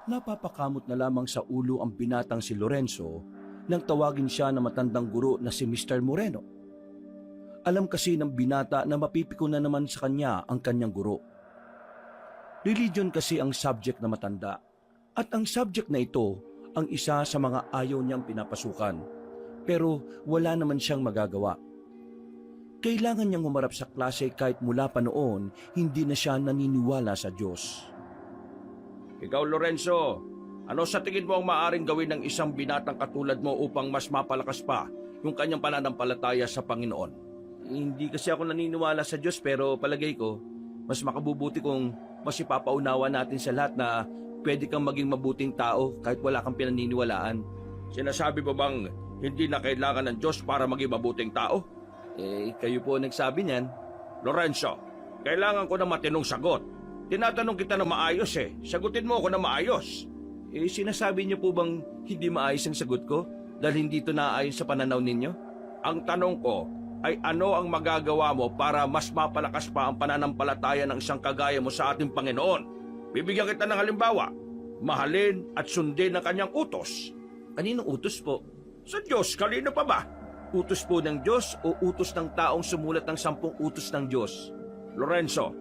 Napapakamot na lamang sa ulo ang binatang si Lorenzo nang tawagin siya na matandang guro na si Mr. Moreno. Alam kasi ng binata na mapipiko na naman sa kanya ang kanyang guro. Religion kasi ang subject na matanda at ang subject na ito ang isa sa mga ayaw niyang pinapasukan pero wala naman siyang magagawa. Kailangan niyang humarap sa klase kahit mula pa noon hindi na siya naniniwala sa Diyos. Ikaw, Lorenzo, ano sa tingin mo ang maaaring gawin ng isang binatang katulad mo upang mas mapalakas pa yung kanyang pananampalataya sa Panginoon? Hindi kasi ako naniniwala sa Diyos pero palagay ko, mas makabubuti kung mas ipapaunawa natin sa lahat na pwede kang maging mabuting tao kahit wala kang pinaniniwalaan. Sinasabi mo bang hindi na kailangan ng Diyos para maging mabuting tao? Kayo po nagsabi niyan. Lorenzo, kailangan ko ng matinong sagot. Tinatanong kita na maayos Sagutin mo ako na maayos. Sinasabi niyo po bang hindi maayos ang sagot ko dahil hindi ito naayon sa pananaw ninyo? Ang tanong ko ay ano ang magagawa mo para mas mapalakas pa ang pananampalataya ng isang kagaya mo sa ating Panginoon? Bibigyan kita ng halimbawa. Mahalin at sundin ang kanyang utos. Kaninong utos po? Sa Diyos, kanino pa ba? Utos po ng Diyos o utos ng taong sumulat ng 10 utos ng Diyos? Lorenzo,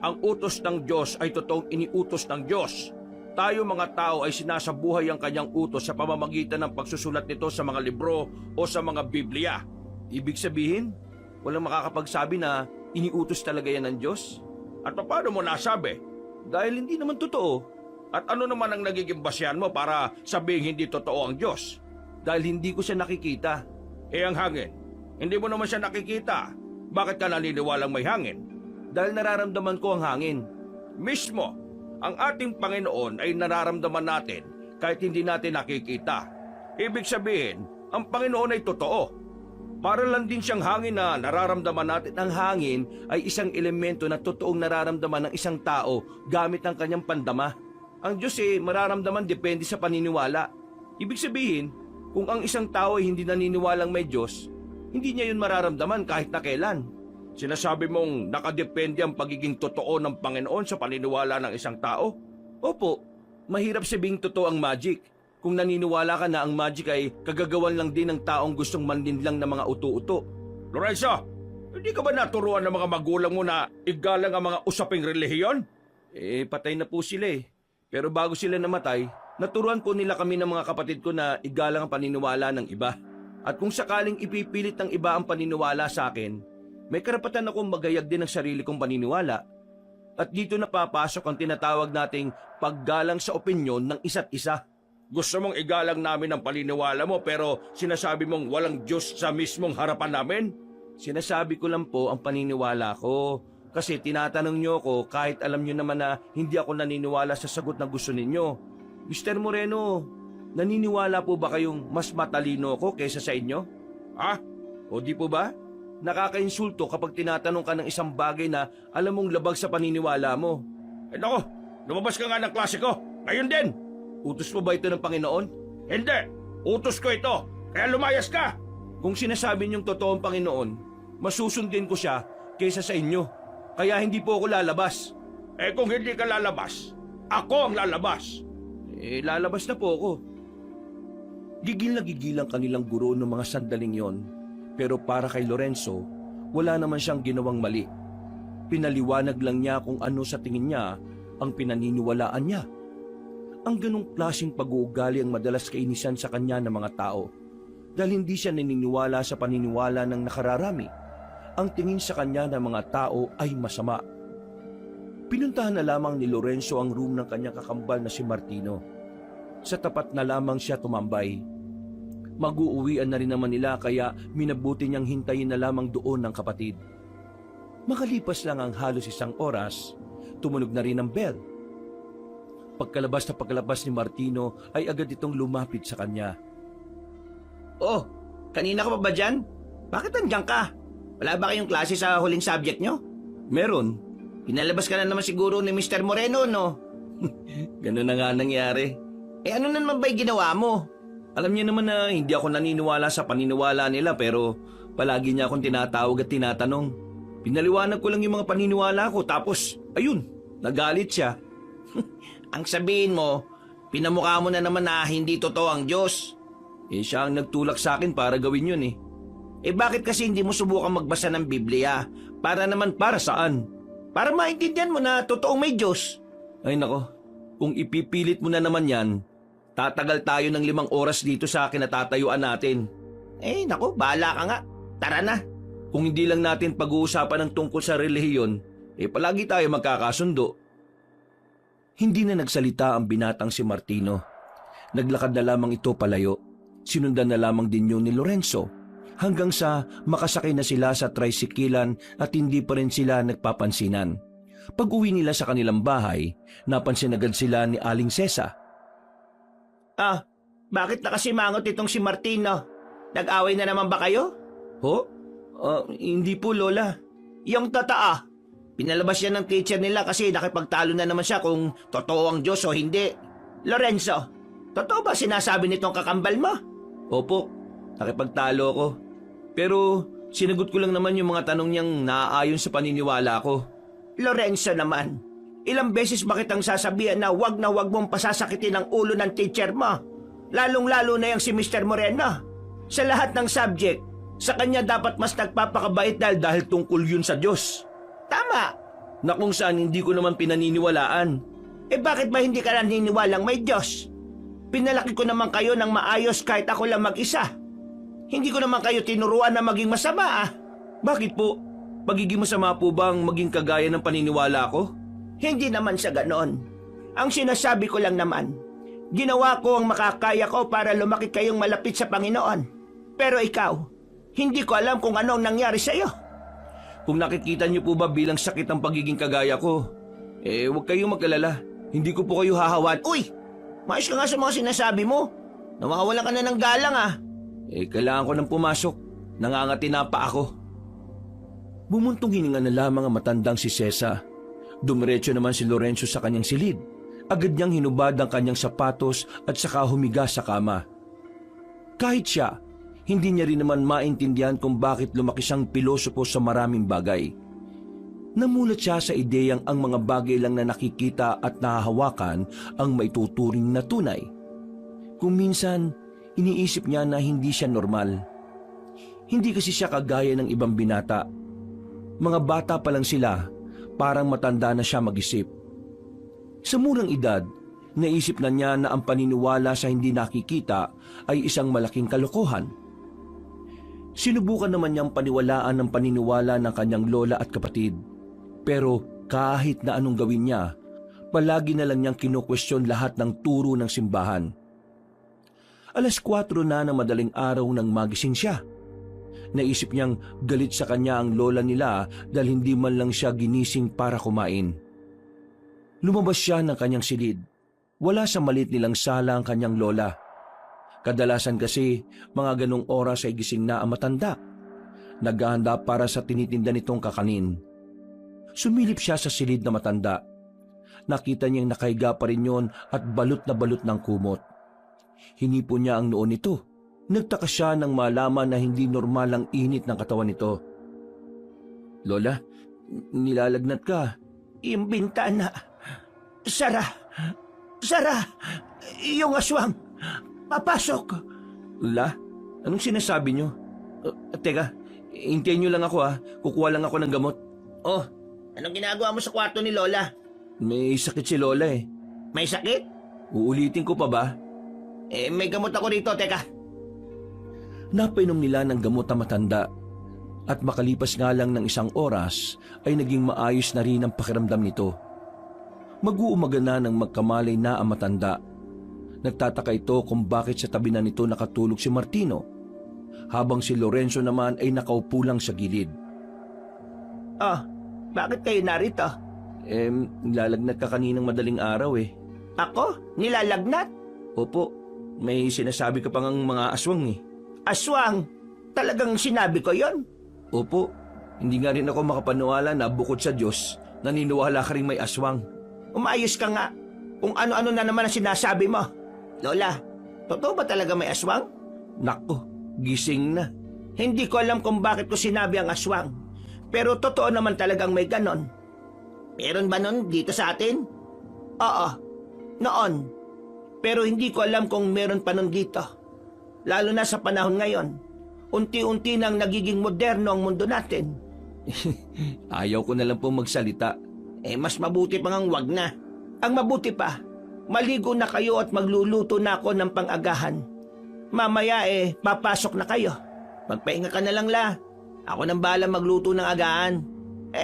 ang utos ng Diyos ay totoong iniutos ng Diyos. Tayo mga tao ay sinasabuhay ang kanyang utos sa pamamagitan ng pagsusulat nito sa mga libro o sa mga Biblia. Ibig sabihin, walang makakapagsabi na iniutos talaga yan ng Diyos? At paano mo nasabi? Dahil hindi naman totoo. At ano naman ang nagiging basyan mo para sabihin hindi totoo ang Diyos? Dahil hindi ko siya nakikita. Ang hangin, hindi mo naman siya nakikita. Bakit ka naniniwalang may hangin? Dahil nararamdaman ko ang hangin. Mismo, ang ating Panginoon ay nararamdaman natin kahit hindi natin nakikita. Ibig sabihin, ang Panginoon ay totoo. Para lang din siyang hangin na nararamdaman natin. Ang hangin ay isang elemento na totoong nararamdaman ng isang tao gamit ang kanyang pandama. Ang Diyos mararamdaman depende sa paniniwala. Ibig sabihin, kung ang isang tao ay hindi naniniwalang may Diyos, hindi niya yun mararamdaman kahit na kailan. Sinasabi mong nakadepende ang pagiging totoo ng Panginoon sa paniniwala ng isang tao? Opo, mahirap sabing totoo ang magic. Kung naniniwala ka na ang magic ay kagagawan lang din ng taong gustong manlinlang ng mga uto-uto. Lorenzo, hindi ka ba naturuan ng mga magulang mo na igalang ang mga usaping relihiyon? Patay na po sila Pero bago sila namatay, naturuan po nila kami ng mga kapatid ko na igalang ang paniniwala ng iba. At kung sakaling ipipilit ng iba ang paniniwala sa akin, may karapatan akong magayag din ng sarili kong paniniwala. At dito na papasok ang tinatawag nating paggalang sa opinyon ng isa't isa. Gusto mong igalang namin ang paniniwala mo pero sinasabi mong walang Diyos sa mismong harapan namin? Sinasabi ko lang po ang paniniwala ko. Kasi tinatanong niyo ako kahit alam niyo naman na hindi ako naniniwala sa sagot na gusto ninyo. Mr. Moreno, naniniwala po ba kayong mas matalino ako kaysa sa inyo? Ha? O di po ba? Nakakainsulto kapag tinatanong ka ng isang bagay na alam mong labag sa paniniwala mo. Nako, lumabas ka nga ng klase ko. Ngayon din. Utos mo ba ito ng Panginoon? Hindi. Utos ko ito. Kaya lumayas ka. Kung sinasabi niyong totoong Panginoon, masusundin ko siya kaysa sa inyo. Kaya hindi po ako lalabas. Kung hindi ka lalabas, ako ang lalabas. Lalabas na po ako. Gigil na gigil ang kanilang guro ng mga sandaling yon. Pero para kay Lorenzo, wala naman siyang ginawang mali. Pinaliwanag lang niya kung ano sa tingin niya ang pinaniniwalaan niya. Ang ganong klaseng pag-uugali ang madalas kainisan sa kanya ng mga tao dahil hindi siya naniniwala sa paniniwala ng nakararami. Ang tingin sa kanya ng mga tao ay masama. Pinuntahan na lamang ni Lorenzo ang room ng kanyang kakambal na si Martino. Sa tapat na lamang siya tumambay. Mag-uuwian na rin naman nila kaya minabuti niyang hintayin na lamang doon ng kapatid. Makalipas lang ang halos 1 oras, tumunog na rin ang bell. Pagkalabas ni Martino ay agad itong lumapit sa kanya. Oh, kanina ka pa ba dyan? Bakit nandiyan ka? Wala ba kayong klase sa huling subject nyo? Meron. Pinalabas ka na naman siguro ni Mr. Moreno, no? Ganun na nga nangyari. Ano naman ba'y ginawa mo? Alam niya naman na hindi ako naniniwala sa paniniwala nila pero palagi niya akong tinatawag at tinatanong. Pinaliwanag ko lang yung mga paniniwala ko tapos, ayun, nagalit siya. Ang sabihin mo, Pinamukha mo na naman na hindi totoo ang Diyos. Siya ang nagtulak sa akin para gawin yun eh. Bakit kasi hindi mo subukan magbasa ng Biblia? Para naman Para saan? para maintindihan mo na totoong may Diyos. Ay nako, kung ipipilit mo na naman yan, tatagal tayo ng 5 oras dito sa kinatatayuan natin. Naku, bahala ka nga. Tara na. Kung hindi lang natin pag-uusapan ng tungkol sa relihiyon, palagi tayo magkakasundo. Hindi na nagsalita ang binatang si Martino. Naglakad na lamang ito palayo. Sinundan na lamang din yun ni Lorenzo. Hanggang sa makasakay na sila sa tricyclean at hindi pa rin sila nagpapansinan. Pag-uwi nila sa kanilang bahay, napansin agad sila ni Aling Sesa. Bakit nakasimangot itong si Martino? Nag-away na naman ba kayo? Ho? Hindi po, Lola. Yung totoo. Pinalabas siya ng teacher nila kasi nakipagtalo na naman siya kung totoo ang Diyos o hindi. Lorenzo, totoo ba sinasabi nitong kakambal mo? Opo, nakipagtalo ako. Pero sinagot ko lang naman yung mga tanong niyang naaayon sa paniniwala ko. Lorenzo naman, ilang beses ba kitang sasabihan na wag mong pasasakitin ang ulo ng teacher mo? Lalong-lalo na yung si Mr. Moreno. Sa lahat ng subject, sa kanya dapat mas nagpapakabait dahil Tungkol yun sa Diyos. tama. Na kung saan hindi ko naman pinaniniwalaan. Bakit ba hindi ka naniniwalang may Diyos? Pinalaki ko naman kayo ng maayos kahit ako lang mag-isa. Hindi ko naman kayo tinuruan na maging masama. Bakit po? Pagiging masama po bang maging kagaya ng paniniwala ko? Hindi naman sa ganon. Ang sinasabi ko lang naman, ginawa ko ang makakaya ko para lumaki kayong malapit sa Panginoon. Pero ikaw, hindi ko alam kung anong nangyari sa iyo. Kung nakikita niyo po ba bilang sakit ang pagiging kagaya ko, huwag kayong mag-alala. Hindi ko po kayo hahawan. Uy! Maayos ka nga sa mga sinasabi mo. Nawawalan ka na ng galang Kailangan ko nang pumasok. Nangangati na pa ako. Bumuntong hininga na lamang ang matandang si Sesa. Dumiretso naman si Lorenzo sa kanyang silid. Agad niyang hinubad ang kanyang sapatos at saka humiga sa kama. Kahit siya, hindi niya rin naman maintindihan kung bakit lumaki siyang pilosopo sa maraming bagay. Namulat siya sa ideyang ang mga bagay lang na nakikita at nahahawakan ang maituturing na tunay. Kung minsan, iniisip niya na hindi siya normal. Hindi kasi siya kagaya ng ibang binata. Mga bata pa lang sila, parang matanda na siya mag-isip. Sa murang edad, naisip na niya na ang paniniwala sa hindi nakikita ay isang malaking kalokohan. Sinubukan naman niyang paniwalaan ang paniniwala ng kanyang lola at kapatid. Pero kahit na anong gawin niya, palagi na lang niyang kinukwestiyon lahat ng turo ng simbahan. 4:00 na ng madaling araw nang magising siya. Naisip niyang galit sa kanya ang lola nila dahil hindi man lang siya ginising para kumain. Lumabas siya ng kanyang silid. Wala sa maliit nilang sala ang kanyang lola. Kadalasan kasi mga ganong oras ay gising na ang matanda. Naghahanda para sa tinitinda nitong kakanin. Sumilip siya sa silid na matanda. Nakita niyang nakahiga pa rin yon at balot na balot ng kumot. Hinipo niya ang noo nito. Nagtaka siya nang malaman na hindi normal ang init ng katawan nito. Lola, nilalagnat ka. Yung bintana. Sara! Sara! Yung aswang! Papasok! La, anong sinasabi niyo? Teka, hintayin niyo lang ako Kukuha lang ako ng gamot. Oh, anong ginagawa mo sa kwarto ni Lola? May sakit si Lola May sakit? Uulitin ko pa ba? May gamot ako rito, teka. Napainom nila ng gamot ang matanda. At makalipas nga lang ng 1 oras ay naging maayos na rin ang pakiramdam nito. Mag-uumaga na nang magkamalay na ang matanda. Nagtataka ito kung bakit sa tabi na nito nakatulog si Martino, habang si Lorenzo naman ay nakaupo lang sa gilid. Bakit kayo narito? Nilalagnat ka kaninang madaling araw Ako? Nilalagnat? Opo, may sinasabi ka pang mga aswang Aswang? Talagang sinabi ko yon? Opo, hindi nga rin ako makapaniwala na bukod sa Diyos, naniniwala ka rin may aswang. Umayos ka nga. Kung ano-ano na naman ang sinasabi mo. Lola, totoo ba talaga may aswang? Nako, gising na. Hindi ko alam kung bakit ko sinabi ang aswang. Pero totoo naman talagang may ganon. Meron ba nun dito sa atin? Oo, noon. Pero hindi ko alam kung meron pa nun dito. Lalo na sa panahon ngayon. Unti-unti nang nagiging moderno ang mundo natin. Ayaw ko na lang po magsalita. Mas mabuti pang ang wag na. Ang mabuti pa, maligo na kayo at magluluto na ako ng pang-agahan. Mamaya papasok na kayo. Magpahinga ka na lang la. Ako nang bahala magluto ng agahan.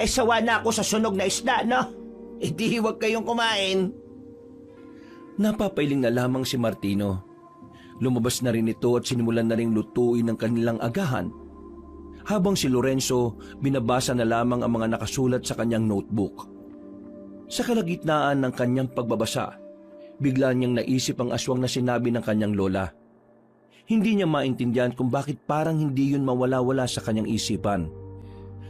Sawa na ako sa sunog na isda, no? Di huwag kayong kumain. Napapailing na lamang si Martino. Lumabas na rin ito at sinimulan na rin lutuin ng kanilang agahan. Habang si Lorenzo, binabasa na lamang ang mga nakasulat sa kanyang notebook. Sa kalagitnaan ng kanyang pagbabasa, bigla niyang naisip ang aswang na sinabi ng kanyang lola. Hindi niya maintindihan kung bakit parang hindi yun mawala-wala sa kanyang isipan.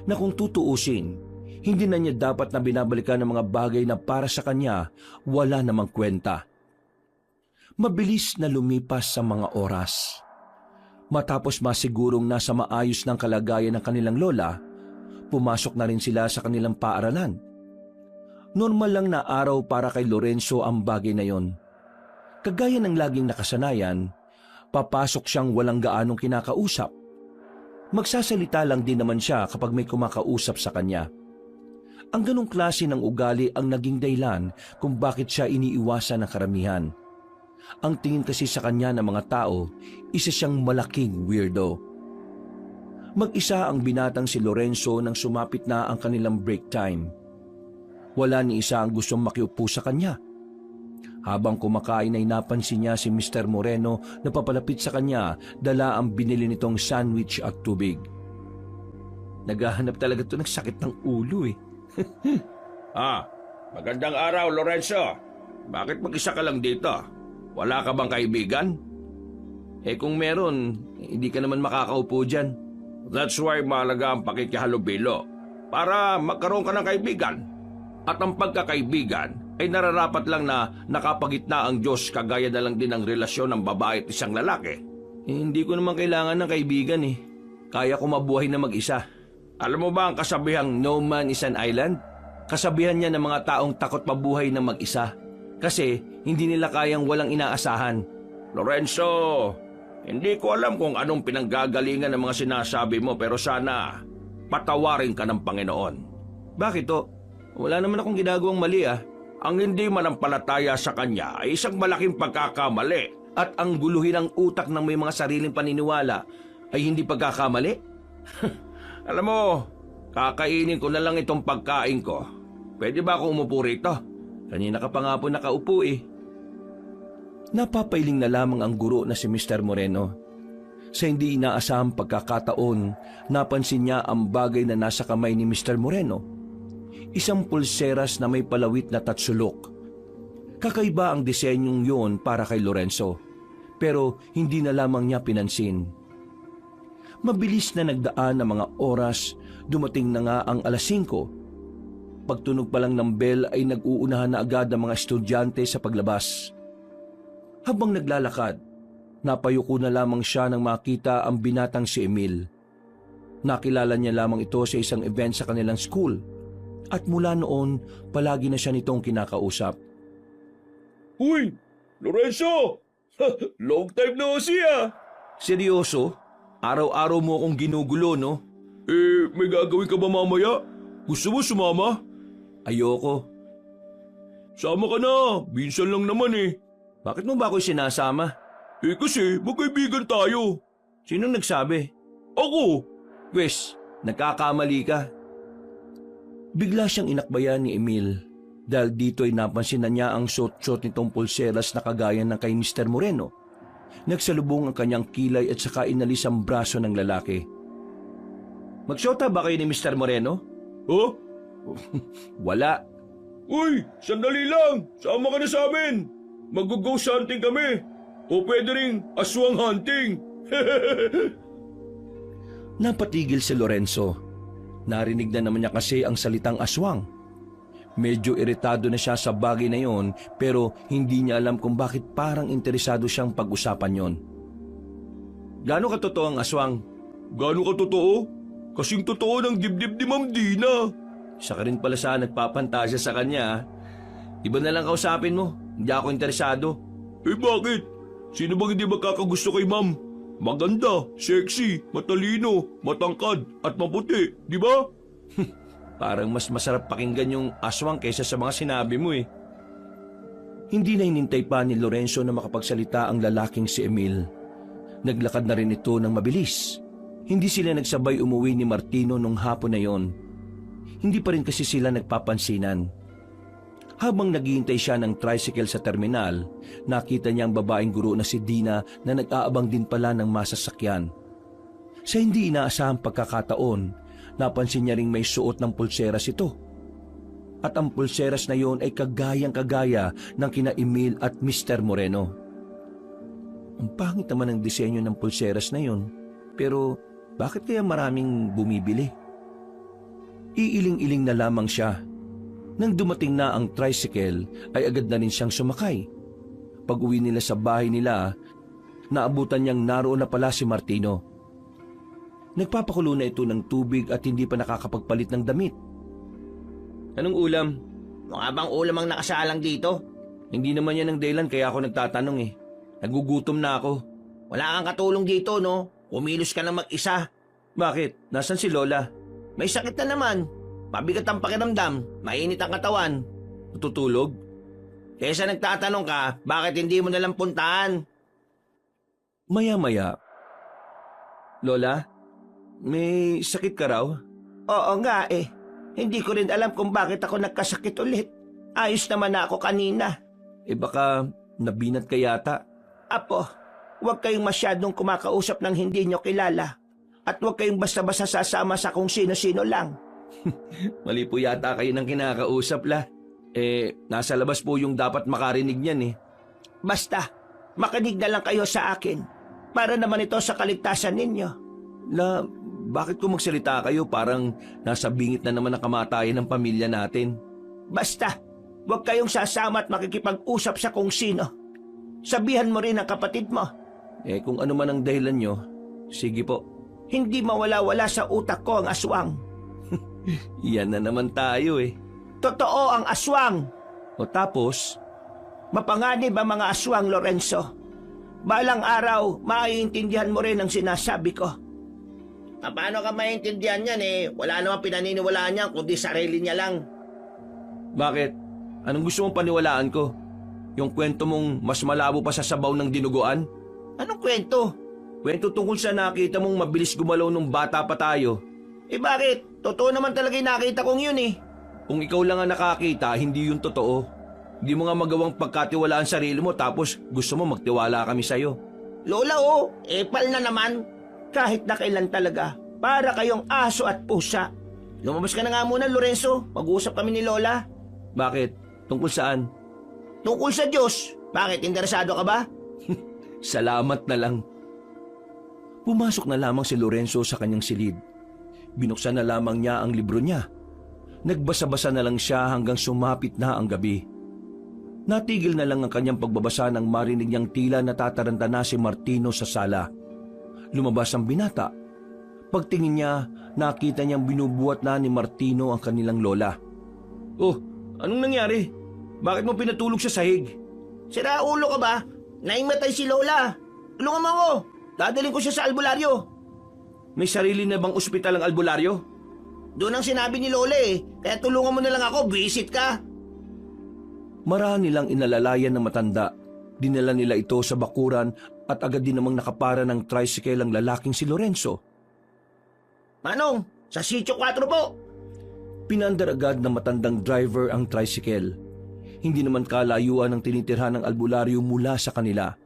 Na kung tutuusin, hindi na niya dapat na binabalikan ng mga bagay na para sa kanya wala namang kwenta. Mabilis na lumipas sa mga oras. Matapos masigurong nasa maayos ng kalagayan ng kanilang lola, pumasok na rin sila sa kanilang paaralan. Normal lang na araw para kay Lorenzo ang bagay na yon. Kagaya ng laging nakasanayan, papasok siyang walang gaanong kinakausap. Magsasalita lang din naman siya kapag may kumakausap sa kanya. Ang ganong klase ng ugali ang naging dahilan kung bakit siya iniiwasan ng karamihan. Ang tingin kasi sa kanya ng mga tao, isa siyang malaking weirdo. Mag-isa ang binatang si Lorenzo nang sumapit na ang kanilang break time. Wala ni isa ang gustong makiupo sa kanya. Habang kumakain ay napansin niya si Mr. Moreno na papalapit sa kanya, dala ang binili nitong sandwich at tubig. Naghahanap talaga ito ng sakit ng ulo Magandang araw, Lorenzo. Bakit mag-isa ka lang dito? Wala ka bang kaibigan? Kung meron, hindi ka naman makakaupo dyan. That's why mahalaga ang pakikihalubilo. Para magkaroon ka ng kaibigan. At ang pagkakaibigan ay nararapat lang na nakapagitna ang Diyos, kagaya na lang din ang relasyon ng babae at isang lalaki. Hindi ko naman kailangan ng kaibigan Kaya ko mabuhay na mag-isa. Alam mo ba ang kasabihang No man is an island? Kasabihan niya ng mga taong takot mabuhay na mag-isa. Kasi hindi nila kayang walang inaasahan. Lorenzo, hindi ko alam kung anong pinanggagalingan ng mga sinasabi mo, pero sana patawarin ka ng Panginoon. Bakit to? Wala naman akong ginagawang mali Ang hindi manampalataya sa Kanya ay isang malaking pagkakamali. At ang guluhin ng utak ng may mga sariling paniniwala ay hindi pagkakamali? Alam mo, kakainin ko na lang itong pagkain ko. Pwede ba akong umupo rito? Kanina ka pa nga po nakaupo Napapailing na lamang ang guro na si Mr. Moreno. Sa hindi inaasahang pagkakataon, napansin niya ang bagay na nasa kamay ni Mr. Moreno. Isang pulseras na may palawit na tatsulok. Kakaiba ang disenyong yon para kay Lorenzo, pero hindi na lamang niya pinansin. Mabilis na nagdaan ng mga oras, dumating na nga ang 5:00. Pagtunog pa lang ng bell ay nag-uunahan na agad ang mga estudyante sa paglabas. Habang naglalakad, napayuko na lamang siya nang makita ang binatang si Emil. Nakilala niya lamang ito sa isang event sa kanilang school, at mula noon palagi na siya nitong kinakausap. Uy, Lorenzo! Long time no see Seryoso? Araw-araw mo akong ginugulo, no? May gagawin ka ba mamaya? Gusto mo sumama? Ayoko. Sama ka na, minsan lang naman Bakit mo ba ako'y sinasama? Kasi magkaibigan tayo. Sino nagsabi? Ako! Wes, nagkakamali ka. Bigla siyang inakbayan ni Emil dahil dito ay napansin na niya ang suot-suot nitong pulseras na kagaya ng kay Mr. Moreno. Nagsalubong ang kanyang kilay at saka inalis ang braso ng lalaki. Magsyota ba kayo ni Mr. Moreno? Oh? Wala. Uy, sandali lang! Sama ka na sa amin! Mag-ghost hunting kami! O pwede ring aswang hunting! Napatigil si Lorenzo. Narinig na naman niya kasi ang salitang aswang. Medyo iritado na siya sa bagay na yon, pero hindi niya alam kung bakit parang interesado siyang pag-usapan yon. Gaano katotoo ang aswang? Gaano katotoo? Kasing totoo ng dibdib ni Ma'am Dina. Siya ka rin pala sa nagpapantasya sa kanya. Iba na lang kausapin mo, hindi ako interesado. Eh bakit? Sino bang hindi magkakagusto kay ma'am? Maganda, sexy, matalino, matangkad, at maputi, di ba? Parang mas masarap pakinggan yung aswang kaysa sa mga sinabi mo eh. Hindi na hinintay pa ni Lorenzo na makapagsalita ang lalaking si Emil. Naglakad na rin ito ng mabilis. Hindi sila nagsabay umuwi ni Martino nung hapon na yon. Hindi pa rin kasi sila nagpapansinan. Habang naghihintay siya ng tricycle sa terminal, nakita niya ang babaeng guro na si Dina na nag-aabang din pala ng masasakyan. Sa hindi inaasahang pagkakataon, napansin niya ring may suot ng pulseras ito. At ang pulseras na yon ay kagayang-kagaya ng kina Emil at Mr. Moreno. Ang pangit naman ang disenyo ng pulseras na yon, pero bakit kaya maraming bumibili? Iiling-iling na lamang siya. Nang dumating na ang tricycle ay agad na rin siyang sumakay. Pag-uwi nila sa bahay nila, naabutan niyang naroon na pala si Martino. Nagpapakulo na ito ng tubig at hindi pa nakakapagpalit ng damit. Anong ulam? Mukha bang ulam ang nakasalang dito? Hindi naman yan ang dahilan kaya ako nagtatanong eh. Nagugutom na ako. Wala kang katulong dito, no? Kumilos ka na mag-isa. Bakit? Nasaan si Lola? May sakit na naman. Mabigat ang pakiramdam. Mainit ang katawan. Natutulog? Kesa nagtatanong ka, bakit hindi mo nalang puntahan? Maya-maya. Lola, may sakit ka raw? Oo nga eh. Hindi ko rin alam kung bakit ako nagkasakit ulit. Ayos naman na ako kanina. Eh baka nabinat ka yata. Apo, huwag kayong masyadong kumakausap ng hindi nyo kilala. At huwag kayong basta-basta sasama sa kung sino-sino lang. Mali po yata kayo ng kinakausap la. Eh, nasa labas po yung dapat makarinig niyan eh. Basta, makinig na lang kayo sa akin. Para naman ito sa kaligtasan ninyo. La, bakit kung magsalita kayo parang nasa bingit na naman ang kamatayan ng pamilya natin? Basta, huwag kayong sasama at makikipag-usap sa kung sino. Sabihan mo rin ang kapatid mo. Eh, kung ano man ang dahilan nyo, sige po. Hindi mawala-wala sa utak ko ang aswang. Yan na naman tayo eh. Totoo ang aswang. O tapos, Mapanganib ang mga aswang, Lorenzo. Balang araw, maiintindihan mo rin ang sinasabi ko. Paano ka maiintindihan yan eh? Wala namang pinaniniwalaan niya kundi sarili niya lang. bakit? Anong gusto mong paniwalaan ko? Yung kwento mong mas malabo pa sa sabaw ng dinuguan? Anong kwento? Kwento tungkol sa nakita mong mabilis gumalaw nung bata pa tayo. Eh bakit? Totoo naman talaga yung nakita kong yun eh. Kung ikaw lang ang nakakita, hindi yun totoo. Hindi mo nga magawang pagkatiwalaan sarili mo tapos gusto mo magtiwala kami sa'yo. Lola epal na naman. Kahit na kailan talaga, para kayong aso at pusa. Lumabas ka na nga muna, Lorenzo. Mag-uusap kami ni Lola. Bakit? Tungkol saan? Tungkol sa Diyos. Bakit? Interesado ka ba? Salamat na lang. Pumasok na lamang si Lorenzo sa kanyang silid. Binuksan na lamang niya ang libro niya. Nagbasa-basa na lang siya hanggang sumapit na ang gabi. Natigil na lang ang kanyang pagbabasa nang marinig niyang tila natataranta na si Martino sa sala. Lumabas ang binata. Pagtingin niya, nakita niyang binubuhat na ni Martino ang kanilang lola. Oh, anong nangyari? Bakit mo pinatulog sa sahig? Sira ulo ka ba? Naimatay si Lola. Tulungan mo ako. Dadaling ko siya sa albularyo. May sarili na bang ospital ang albularyo? Doon ang sinabi ni Lola eh. Kaya tulungan mo na lang ako. Visit ka. Marami nilang inalalayan ng matanda. Dinala nila ito sa bakuran at agad din namang nakapara ng tricycle ang lalaking si Lorenzo. Manong, sa Sitio 4 po. Pinandar agad ng matandang driver ang tricycle. Hindi naman kalayuan ang tinitirhan ng albularyo mula sa kanila.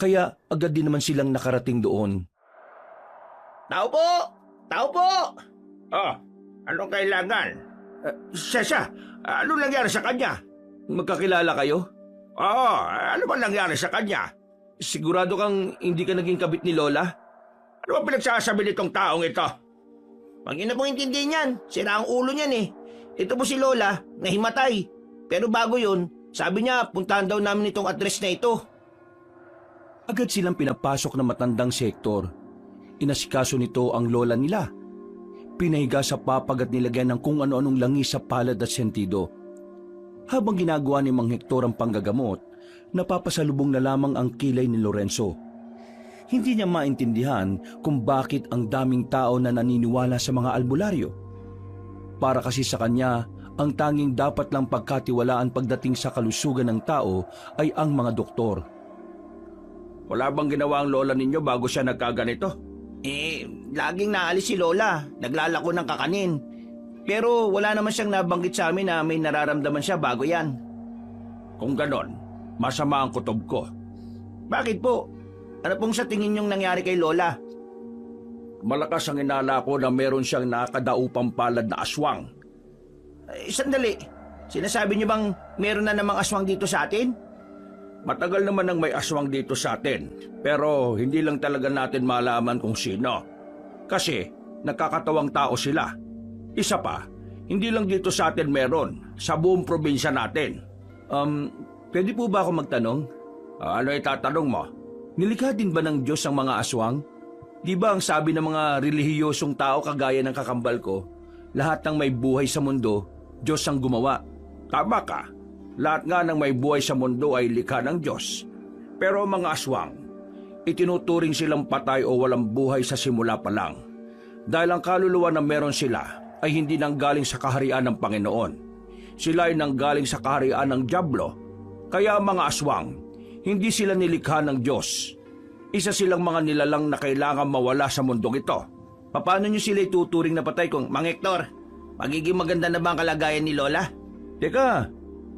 Kaya agad din naman silang nakarating doon. Tao po! Tao po! Anong kailangan? Sesa, ano nangyari sa kanya? Magkakilala kayo? Ano ba nangyari sa kanya? Sigurado kang hindi ka naging kabit ni Lola? Ano ba pinagsasabi nitong taong ito? Pag ina pong intindihin niyan, sira ang ulo niyan eh. Ito po si Lola, nahimatay. Pero bago yun, sabi niya puntahan daw namin itong address na ito. Agad silang pinapasok ng matandang sektor. Inasikaso nito ang lola nila. Pinahiga sa papag at nilagyan ng kung ano-anong langis sa palad at sentido. Habang ginagawa ni Mang Hector ang panggagamot, napapasalubong na lamang ang kilay ni Lorenzo. Hindi niya maintindihan kung bakit ang daming tao na naniniwala sa mga albularyo. Para kasi sa kanya, ang tanging dapat lang pagkatiwalaan pagdating sa kalusugan ng tao ay ang mga doktor. Wala bang ginawa ang lola ninyo bago siya nagkaganito? Laging naalis si Lola. Naglalako ng kakanin. Pero wala naman siyang nabanggit sa amin na may nararamdaman siya bago yan. Kung ganon, masama ang kutob ko. Bakit po? Ano pong sa tingin niyong nangyari kay Lola? Malakas ang inala ko na meron siyang nakadaupang palad na aswang. Sandali. Sinasabi niyo bang meron na namang aswang dito sa atin? Matagal naman nang may aswang dito sa atin, pero hindi lang talaga natin malaman kung sino. Kasi nakakatawang tao sila. Isa pa, hindi lang dito sa atin meron, sa buong probinsya natin. Pwede po ba ako magtanong? Ano itatanong mo? Nilikha din ba ng Diyos ang mga aswang? Di ba ang sabi ng mga relihiyosong tao kagaya ng kakambal ko, lahat ng may buhay sa mundo, Diyos ang gumawa? Tama ka. Lahat nga ng may buhay sa mundo ay likha ng Diyos. Pero ang mga aswang, itinuturing silang patay o walang buhay sa simula pa lang. Dahil ang kaluluwa na meron sila ay hindi nanggaling sa kaharian ng Panginoon. Sila ay nanggaling sa kaharian ng Diablo. Kaya ang mga aswang, hindi sila nilikha ng Diyos. Isa silang mga nilalang na kailangan mawala sa mundong ito. Paano niyo sila ituturing na patay kung, Mang Hector, magiging maganda na ba ang kalagayan ni Lola? Teka,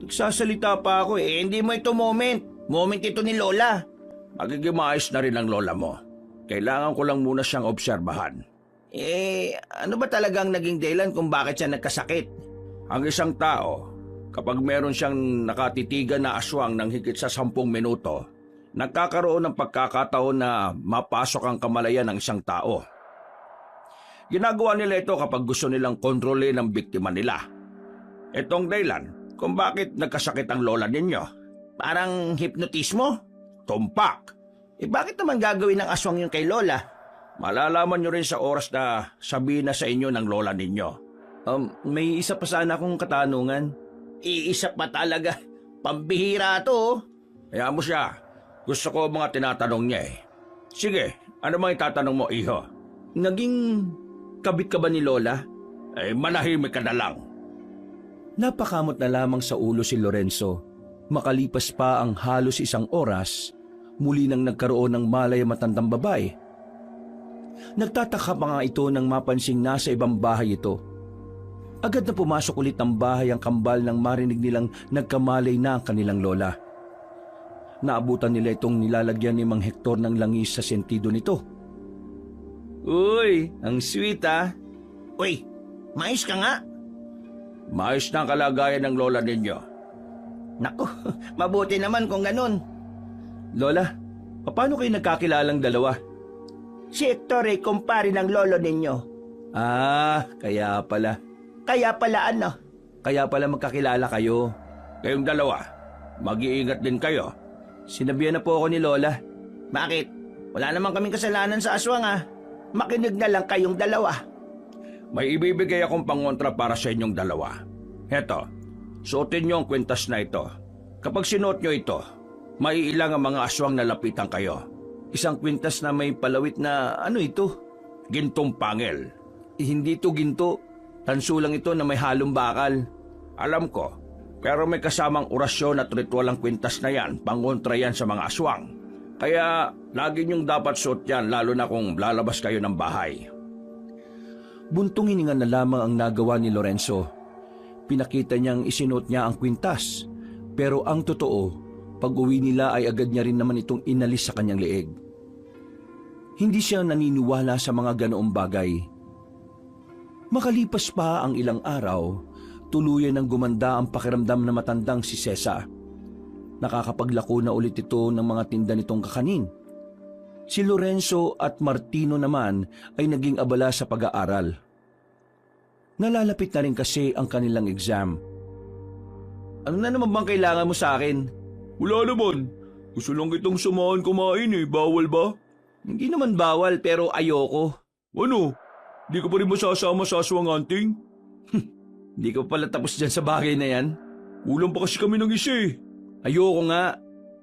nagsasalita pa ako eh. Hindi mo ito moment. Moment ito ni Lola. Magiging maayos na rin ang lola mo. Kailangan ko lang muna siyang obserbahan. Ano ba talagang naging dahilan kung bakit siya nagkasakit? Ang isang tao, kapag meron siyang nakatitigan na aswang ng higit sa 10 minuto, nagkakaroon ng pagkakataon na mapasok ang kamalayan ng isang tao. Ginagawa nila ito kapag gusto nilang kontrolin ang biktima nila. Itong dahilan kung bakit nagkasakit ang lola ninyo. Parang hipnotismo? Tumpak! Bakit naman gagawin ng aswang yun kay Lola? Malalaman nyo rin sa oras na sabihin na sa inyo ng lola ninyo. May isa pa sana akong katanungan. Iisa pa talaga. Pambihira to. Kaya mo siya. Gusto ko mga tinatanong niya eh. Sige, ano mang itatanong mo, iho? Naging kabit ka ba ni Lola? Manahimik ka na lang. Napakamot na lamang sa ulo si Lorenzo. Makalipas pa ang halos 1 oras, muli nang nagkaroon ng malay ang matandang babae. Nagtataka pa nga ito nang mapansing nasa ibang bahay ito. Agad na pumasok ulit ng bahay ang kambal nang marinig nilang nagkamalay na ang kanilang lola. Naabutan nila itong nilalagyan ni Mang Hector ng langis sa sentido nito. Uy, ang sweet ah. Uy, mais ka nga. Maayos na ang kalagayan ng lola ninyo. Naku, mabuti naman kung ganun. Lola, paano kayo nagkakilalang dalawa? Si Hector ay kumpare ng lolo ninyo. Kaya pala. Kaya pala ano? Kaya pala magkakilala kayo. Kayong dalawa, mag-iingat din kayo. Sinabihan na po ako ni Lola. Bakit? Wala naman kaming kasalanan sa aswang ah. Makinig na lang kayong dalawa. May ibibigay akong pangontra para sa inyong dalawa. Heto, suotin niyo ang kwintas na ito. Kapag sinuot niyo ito, maiilang ang mga aswang na lapitan kayo. Isang kwintas na may palawit na ano ito? Gintong pangil. Hindi ito ginto. Tanso lang ito na may halong bakal. Alam ko, pero may kasamang orasyon at ritual ang kwintas na yan, pangontra yan sa mga aswang. Kaya lagi niyong dapat suot yan lalo na kung lalabas kayo ng bahay. Buntong hininga na lamang ang nagawa ni Lorenzo. Pinakita niyang isinuot niya ang kwintas. Pero ang totoo, pag-uwi nila ay agad niya rin naman itong inalis sa kanyang leeg. Hindi siya naniniwala sa mga ganoong bagay. Makalipas pa ang ilang araw, tuluyan ng gumanda ang pakiramdam na matandang si Sesa. Nakakapaglako na ulit ito ng mga tinda nitong kakanin. Si Lorenzo at Martino naman ay naging abala sa pag-aaral. Nalalapit na rin kasi ang kanilang exam. Ano na naman bang kailangan mo sa akin? Wala naman. Gusto lang kitang samahan kumain eh. Bawal ba? Hindi naman bawal pero ayoko. Ano? Di ka pa rin masasama sa aswang hunting? Hindi ko pala tapos dyan sa bagay na yan. Kulang pa kasi kami ng isa eh. Ayoko nga.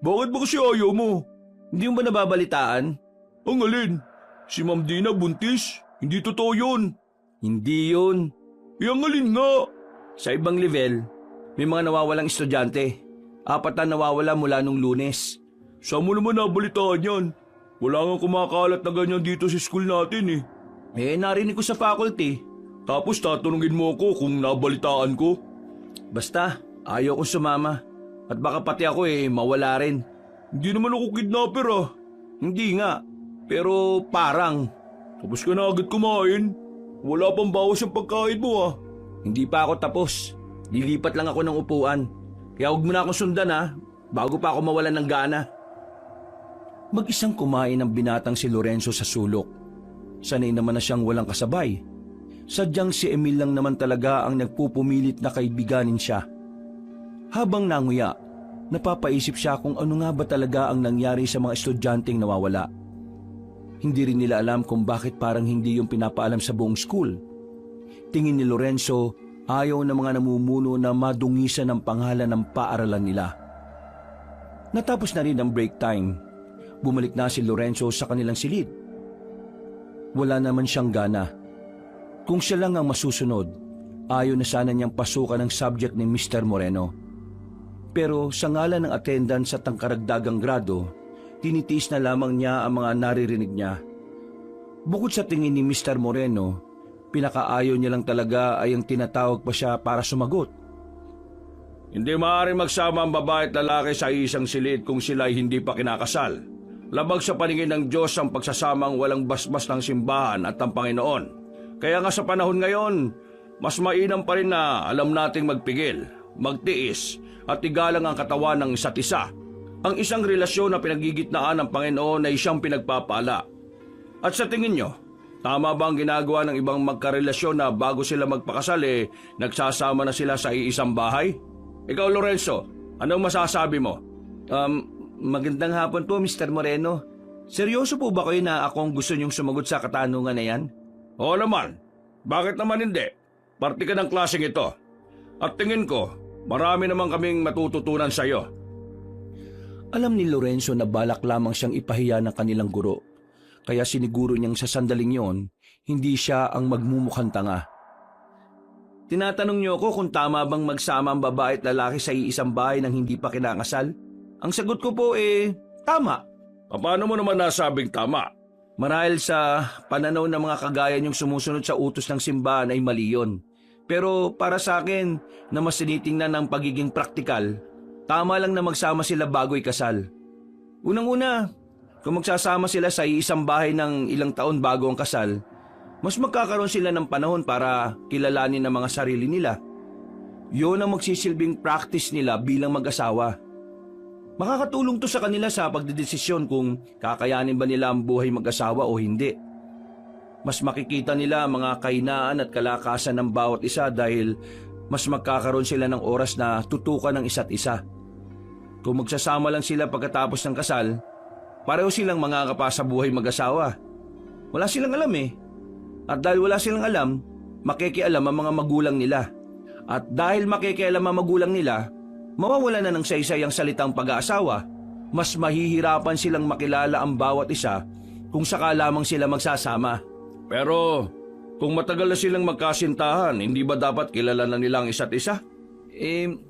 Bakit ba kasi ayaw mo? Hindi mo ba nababalitaan? Ang alin? Si Ma'am Dina buntis? Hindi totoo yun. Hindi yun. Ang alin nga? Sa ibang level, may mga nawawalang estudyante. 4 na nawawala mula nung Lunes. Saan mo naman nabalitaan yan? Wala nga kumakalat na ganyan dito sa school natin eh. Narinig ko sa faculty. Tapos tatanungin mo ako kung nabalitaan ko. Basta, ayaw kong sumama. At baka pati ako mawala rin. Hindi naman ako kidnapper ah. Hindi nga, pero parang. Tapos ka na agad kumain. Wala pang bawas ang pagkain mo ah. Hindi pa ako tapos. Lilipat lang ako ng upuan. Kaya huwag mo na akong sundan bago pa ako mawalan ng gana. Mag-isang kumain ang binatang si Lorenzo sa sulok. Sanay naman na siyang walang kasabay. Sadyang si Emil lang naman talaga ang nagpupumilit na kaibiganin siya. Habang nanguya, napapaisip siya kung ano nga ba talaga ang nangyari sa mga estudyanteng nawawala. Hindi rin nila alam kung bakit parang hindi yung pinapaalam sa buong school. Tingin ni Lorenzo, ayaw ng mga namumuno na madungisan ang pangalan ng paaralan nila. Natapos na rin ang break time. Bumalik na si Lorenzo sa kanilang silid. Wala naman siyang gana. Kung siya lang ang masusunod, ayaw na sana niyang pasukan ang subject ni Mr. Moreno. Pero sa ngalan ng attendance at ang karagdagang grado, tinitiis na lamang niya ang mga naririnig niya. Bukod sa tingin ni Mr. Moreno, pinakaayaw niya lang talaga ay ang tinatawag pa siya para sumagot. Hindi maaaring magsama ang babae at lalaki sa isang silid kung sila ay hindi pa kinakasal. Labag sa paningin ng Diyos ang pagsasamang walang basbas ng simbahan at ang Panginoon. Kaya nga sa panahon ngayon, mas mainam pa rin na alam nating magpigil, magtiis at igalang ang katawan ng isa't isa. Ang isang relasyon na pinagigitnaan ng Panginoon ay siyang pinagpapala. At sa tingin nyo, tama ba ang ginagawa ng ibang magkarelasyon na bago sila magpakasal nagsasama na sila sa iisang bahay? Ikaw Lorenzo, anong masasabi mo? Magandang hapon po Mr. Moreno. Seryoso po ba kayo na ako ang gusto niyong sumagot sa katanungan na yan? Oo naman. Bakit naman hindi? Parte ka ng klaseng ito. At tingin ko, marami naman kaming matututunan sa iyo. Alam ni Lorenzo na balak lamang siyang ipahiya ng kanilang guro. Kaya siniguro niyang sa sandaling yon, hindi siya ang magmumukhang tanga. Tinatanong niyo ako kung tama bang magsama ang babae at lalaki sa iisang bahay nang hindi pa kinakasal? Ang sagot ko po tama. Paano mo naman nasabing tama? Marahil sa pananaw ng mga kagaya niyong sumusunod sa utos ng simbahan ay mali yun. Pero para sa akin, na mas tinitingnan ng pagiging praktikal, tama lang na magsama sila bago ikasal. Unang-una, kung magsasama sila sa iisang bahay ng ilang taon bago ang kasal, mas magkakaroon sila ng panahon para kilalanin ang mga sarili nila. Yun ang magsisilbing practice nila bilang mag-asawa. Makakatulong to sa kanila sa pagdedesisyon kung kakayanin ba nila ang buhay mag-asawa o hindi. Mas makikita nila ang mga kahinaan at kalakasan ng bawat isa dahil mas magkakaroon sila ng oras na tutukan ng isa't isa. Kung magsasama lang sila pagkatapos ng kasal, pareho silang mangangapa sa buhay mag-asawa. Wala silang alam At dahil wala silang alam, makikialam ang mga magulang nila. At dahil makikialam ang magulang nila, mawawala na ng saysay ang salitang pag-aasawa. Mas mahihirapan silang makilala ang bawat isa kung saka lamang sila magsasama. Pero kung matagal na silang magkasintahan, hindi ba dapat kilala na nila ang isa't isa?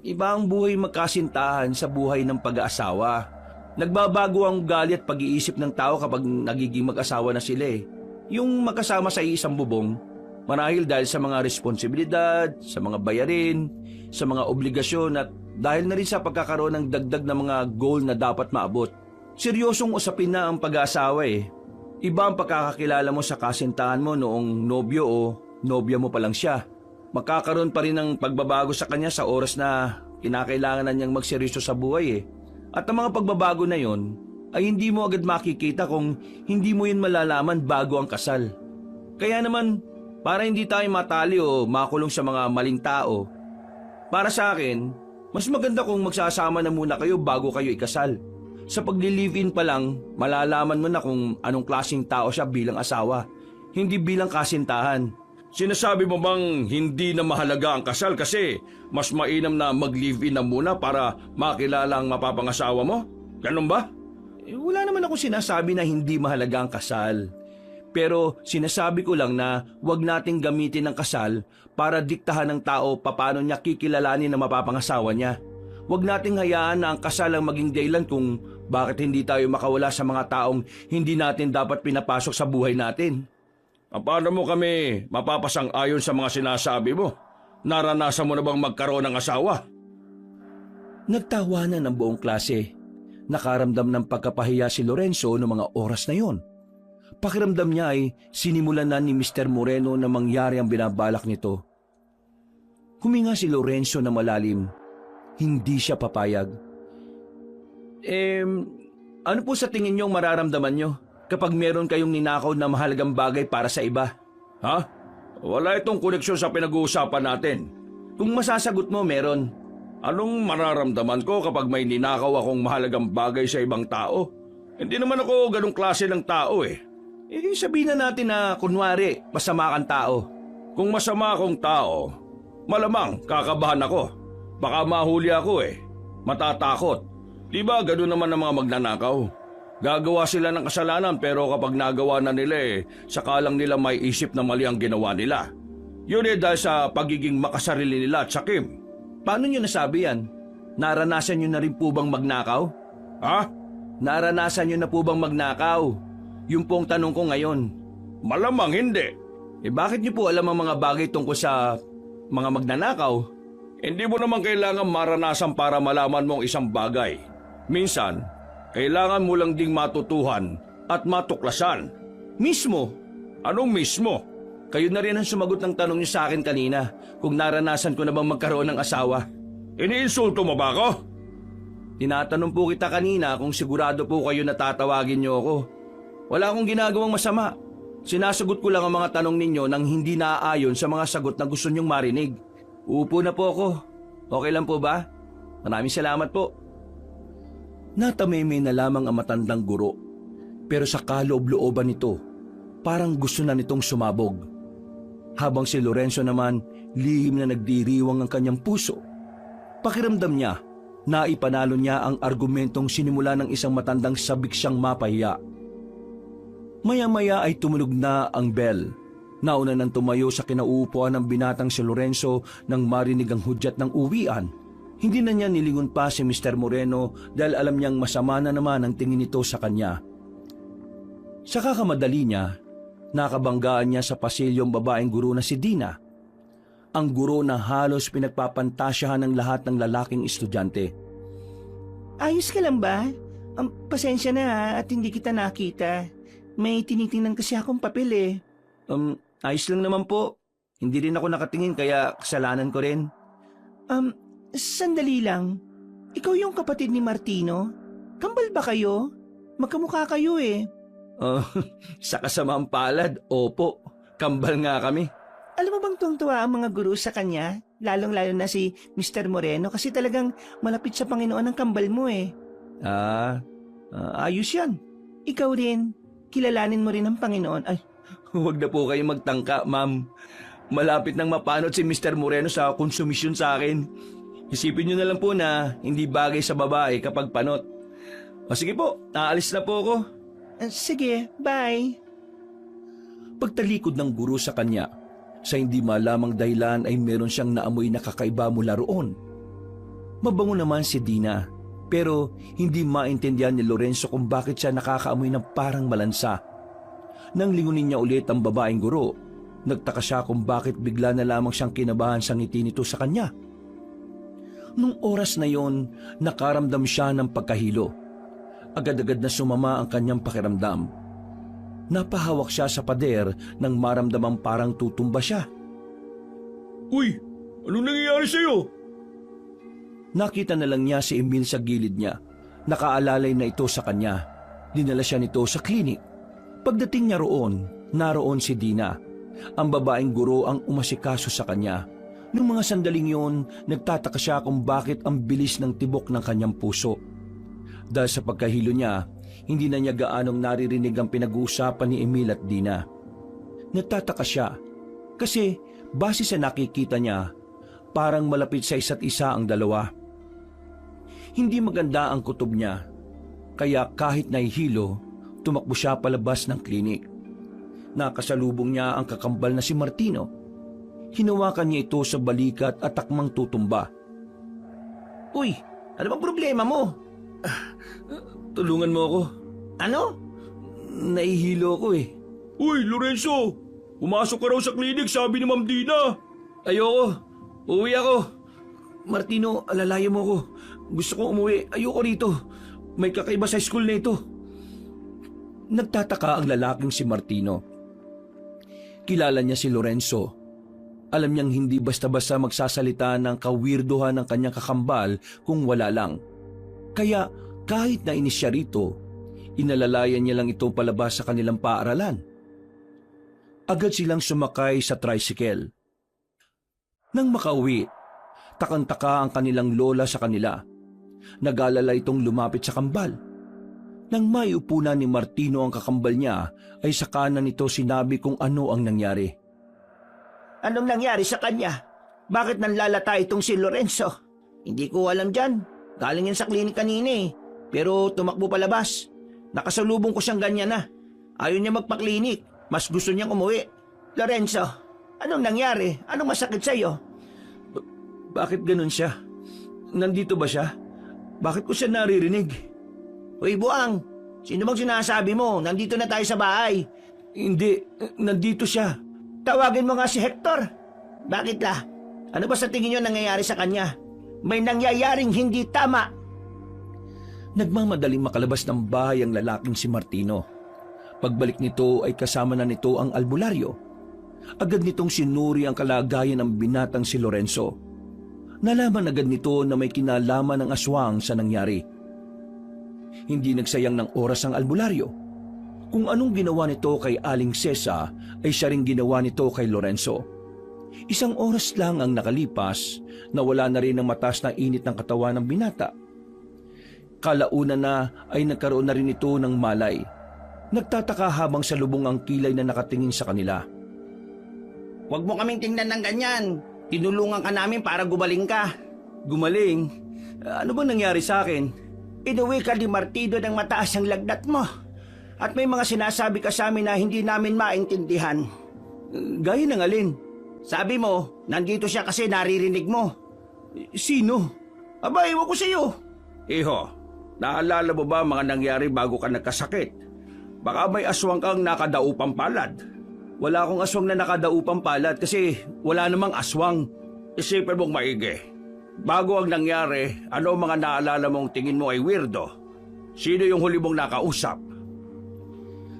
Iba ang buhay magkasintahan sa buhay ng pag-aasawa. Nagbabago ang ugali at pag-iisip ng tao kapag nagiging mag-asawa na sila Yung magkasama sa isang bubong, marahil dahil sa mga responsibilidad, sa mga bayarin, sa mga obligasyon at dahil na rin sa pagkakaroon ng dagdag na mga goal na dapat maabot. Seryosong usapin na ang pag-aasawa Iba ang pagkakakilala mo sa kasintahan mo noong nobyo o nobya mo pa lang siya. Magkakaroon pa rin ng pagbabago sa kanya sa oras na kinakailangan na niyang magseryoso sa buhay At ang mga pagbabago na yon ay hindi mo agad makikita kung hindi mo yun malalaman bago ang kasal. Kaya naman, para hindi tayo matali o makulong sa mga maling tao, para sa akin, mas maganda kung magsasama na muna kayo bago kayo ikasal. Sa pagli-live-in pa lang, malalaman mo na kung anong klaseng tao siya bilang asawa, hindi bilang kasintahan. Sinasabi mo bang hindi na mahalaga ang kasal kasi mas mainam na mag-live-in na muna para makilala ang mapapangasawa mo? Ganun ba? Wala naman akong sinasabi na hindi mahalaga ang kasal. Pero sinasabi ko lang na huwag nating gamitin ang kasal para diktahan ng tao paano niya kikilalanin na mapapangasawa niya. Huwag nating hayaan na ang kasal ang maging dahilan kung bakit hindi tayo makawala sa mga taong hindi natin dapat pinapasok sa buhay natin. Paano mo kami mapapasang-ayon sa mga sinasabi mo? Naranasan mo na bang magkaroon ng asawa? Nagtawanan ng buong klase. Nakaramdam ng pagkapahiya si Lorenzo noong mga oras na yon. Pakiramdam niya ay sinimulan na ni Mr. Moreno na mangyari ang binabalak nito. Huminga si Lorenzo na malalim. Hindi siya papayag. Ano po sa tingin niyo ang mararamdaman niyo kapag meron kayong ninakaw na mahalagang bagay para sa iba? Ha? Wala itong koneksyon sa pinag-uusapan natin. Kung masasagot mo, meron. Anong mararamdaman ko kapag may ninakaw akong mahalagang bagay sa ibang tao? Hindi naman ako ganong klase ng tao eh. Sabihin na natin na kunwari, masama kang tao. Kung masama akong tao, malamang kakabahan ako. Baka mahuli ako eh. Matatakot. Di ba gano'n naman ang mga magnanakaw? Gagawa sila ng kasalanan pero kapag nagawa na nila saka lang nila may isip na mali ang ginawa nila. Yun dahil sa pagiging makasarili nila at sakim. Paano nyo nasabi yan? Naranasan nyo na rin po bang magnakaw? Ha? Naranasan nyo na po bang magnakaw? Yung pong tanong ko ngayon. Malamang hindi. Bakit nyo po alam ang mga bagay tungkol sa mga magnanakaw? Hindi mo naman kailangan maranasan para malaman mo ang isang bagay. Minsan, kailangan mo lang ding matutuhan at matuklasan. Mismo? Anong mismo? Kayo na rin ang sumagot ng tanong niyo sa akin kanina kung naranasan ko na bang magkaroon ng asawa. Iniinsulto mo ba ako? Tinatanong po kita kanina kung sigurado po kayo na tatawagin niyo ako. Wala akong ginagawang masama. Sinasagot ko lang ang mga tanong ninyo nang hindi naaayon sa mga sagot na gusto niyong marinig. Upo na po ako. Okay lang po ba? Maraming salamat po. Natameme na lamang ang matandang guro. Pero sa kaloob-looban nito, parang gusto na nitong sumabog. Habang si Lorenzo naman, lihim na nagdiriwang ang kanyang puso. Pakiramdam niya, naipanalo niya ang argumentong sinimula ng isang matandang sabik siyang mapahiya. Maya-maya ay tumunog na ang bell. Nauna nang tumayo sa kinauupuan ng binatang si Lorenzo nang marinig ang hudyat ng uwian. Hindi na niya nilingon pa si Mr. Moreno dahil alam niyang masama na naman ang tingin nito sa kanya. Sa kakamadali niya, nakabanggaan niya sa pasilyong babaeng guro na si Dina. Ang guro na halos pinagpapantasyahan ng lahat ng lalaking estudyante. Ayos ka lang ba? Pasensya na ha, at hindi kita nakita. May tinitingnan kasi akong papel eh. Ayos lang naman po. Hindi rin ako nakatingin kaya kasalanan ko rin. Sandali lang. Ikaw yung kapatid ni Martino? Kambal ba kayo? Magkamukha kayo eh. Sa kasamaang palad, opo. Kambal nga kami. Alam mo bang tuwang-tuwa ang mga guro sa kanya? Lalong-lalo na si Mr. Moreno kasi talagang malapit sa Panginoon ang kambal mo eh. Ayos yan. Ikaw rin. Kilalanin mo rin ang Panginoon. Ay, Huwag na po kayo magtangka, ma'am. Malapit nang mapanot si Mr. Moreno sa konsumisyon sa akin. Isipin niyo na lang po na hindi bagay sa babae kapag panot. Sige po, aalis na po ako. sige, bye. Pagtalikod ng guro sa kanya, sa hindi malamang dahilan ay meron siyang naamoy na kakaiba mula roon. Mabango naman si Dina, pero hindi maintindihan ni Lorenzo kung bakit siya nakakaamoy ng parang malansa. Nang lingunin niya ulit ang babaeng guro, nagtaka siya kung bakit bigla na lamang siyang kinabahan sa ngiti nito sa kanya. Nung oras na yon, nakaramdam siya ng pagkahilo. Agad-agad na sumama ang kanyang pakiramdam. Napahawak siya sa pader nang maramdamang parang tutumba siya. Uy, anong nangyayari sa'yo? Nakita na lang niya si Emil sa gilid niya. Nakaalalay na ito sa kanya. Dinala siya nito sa klinik. Pagdating niya roon, naroon si Dina. Ang babaeng guro ang umasikaso sa kanya. Nung mga sandaling yon, nagtataka siya kung bakit ang bilis ng tibok ng kanyang puso. Dahil sa pagkahilo niya, hindi na niya gaanong naririnig ang pinag-uusapan ni Emil at Dina. Nagtataka siya kasi base sa nakikita niya, parang malapit sa isa't isa ang dalawa. Hindi maganda ang kutob niya. Kaya kahit nahihilo, tumakbo siya palabas ng klinik. Nakasalubong niya ang kakambal na si Martino. Hinawakan niya ito sa balikat at takmang tutumba. Uy, ano bang problema mo? Tulungan mo ako. Ano? Nahihilo ako eh. Uy, Lorenzo! Pumasok ka raw sa klinik, sabi ni Ma'am Dina. Ayoko. Uwi ako. Martino, alalayan mo ako. Gusto kong umuwi. Ayoko rito. May kakaiba sa school na ito. Nagtataka ang lalaking si Martino. Kilala niya si Lorenzo. Alam niyang hindi basta-basta magsasalita ng kawirduhan ng kanyang kakambal kung wala lang. Kaya kahit nainis siya rito, inalalayan niya lang ito palabas sa kanilang paaralan. Agad silang sumakay sa tricycle. Nang makauwi, takang-taka ang kanilang lola sa kanila. Nag-alala itong lumapit sa kambal. Nang maiupo na ni Martino ang kakambal niya, ay sa kanan nito sinabi kung ano ang nangyari. Anong nangyari sa kanya? Bakit nanlalata itong si Lorenzo? Hindi ko alam dyan. Galing yan sa klinik kanina eh. Pero tumakbo palabas. Nakasalubong ko siyang ganyan na. Ayaw niya magpa-klinik. Mas gusto niyang umuwi. Lorenzo, anong nangyari? Anong masakit sa'yo? Bakit ganun siya? Nandito ba siya? Bakit ko siya naririnig? Uy, Buang, sino bang sinasabi mo? Nandito na tayo sa bahay. Hindi, nandito siya. Tawagin mo nga si Hector. Bakit la? Ano ba sa tingin niyo nangyayari sa kanya? May nangyayaring hindi tama. Nagmamadaling makalabas ng bahay ang lalaking si Martino. Pagbalik nito ay kasama na nito ang albularyo. Agad nitong sinuri ang kalagayan ng binatang si Lorenzo. Nalaman agad nito na may kinalaman ng aswang sa nangyari. Hindi nagsayang ng oras ang albularyo. Kung anong ginawa nito kay Aling Cesa ay siya ring ginawa nito kay Lorenzo. Isang oras lang ang nakalipas, nawala na rin ang mataas na init ng katawan ng binata. Kalauna na ay nagkaroon na rin ito ng malay. Nagtataka habang salubong ang kilay na nakatingin sa kanila. Huwag mo kaming tingnan ng ganyan. Tinulungan ka namin para gumaling ka. Gumaling? Ano bang nangyari sa akin? Inuwi ka ni Martino ng mataas ang lagnat mo. At may mga sinasabi ka sa amin na hindi namin maintindihan. Gaya ng alin? Sabi mo, nandito siya kasi naririnig mo. Sino? Aba, ewan ko sa iyo. Iho, naalala mo ba mga nangyari bago ka nagkasakit? Baka may aswang kang nakadaupang palad. Wala akong aswang na nakadaupang palad kasi wala namang aswang. Isipin mong maigi. Bago ang nangyari, ano ang mga naalala mong tingin mo ay weirdo? Sino yung huli mong nakausap?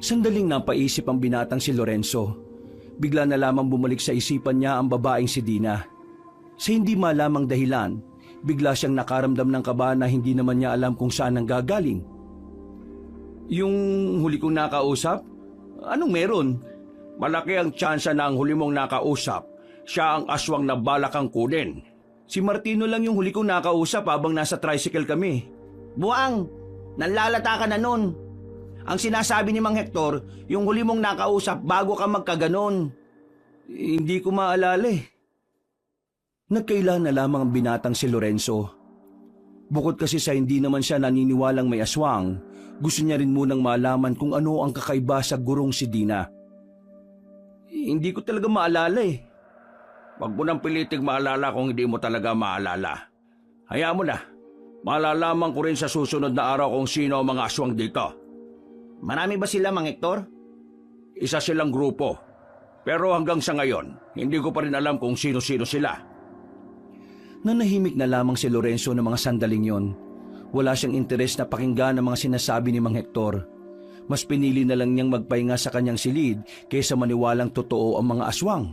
Sandaling napaisip ang binatang si Lorenzo. Bigla na lamang bumalik sa isipan niya ang babaeng si Dina. Sa hindi malamang dahilan, bigla siyang nakaramdam ng kaba na hindi naman niya alam kung saan nanggagaling. Yung huli kong nakausap? Anong meron? Malaki ang tsansa na ang huli mong nakausap, siya ang aswang na balak kang kunin. Si Martino lang yung huli kong nakausap habang nasa tricycle kami. Buang, nanlalata ka na nun. Ang sinasabi ni Mang Hector, yung huli mong nakausap bago ka magkaganon. Hindi ko maalala eh. Nagkaila na lamang ang binatang si Lorenzo. Bukod kasi sa hindi naman siya naniniwalang may aswang, gusto niya rin munang malaman kung ano ang kakaiba sa gurong si Dina. Hindi ko talaga maalala eh. Huwag mo nang piliting maalala kung hindi mo talaga maalala. Hayaan mo na. Malalaman ko rin sa susunod na araw kung sino ang mga aswang dito. Marami ba sila, Mang Hector? Isa silang grupo. Pero hanggang sa ngayon, hindi ko pa rin alam kung sino-sino sila. Nanahimik na lamang si Lorenzo ng mga sandaling yon. Wala siyang interes na pakinggan ang mga sinasabi ni Mang Hector. Mas pinili na lang niyang magpahinga sa kanyang silid kaysa maniwalang totoo ang mga aswang.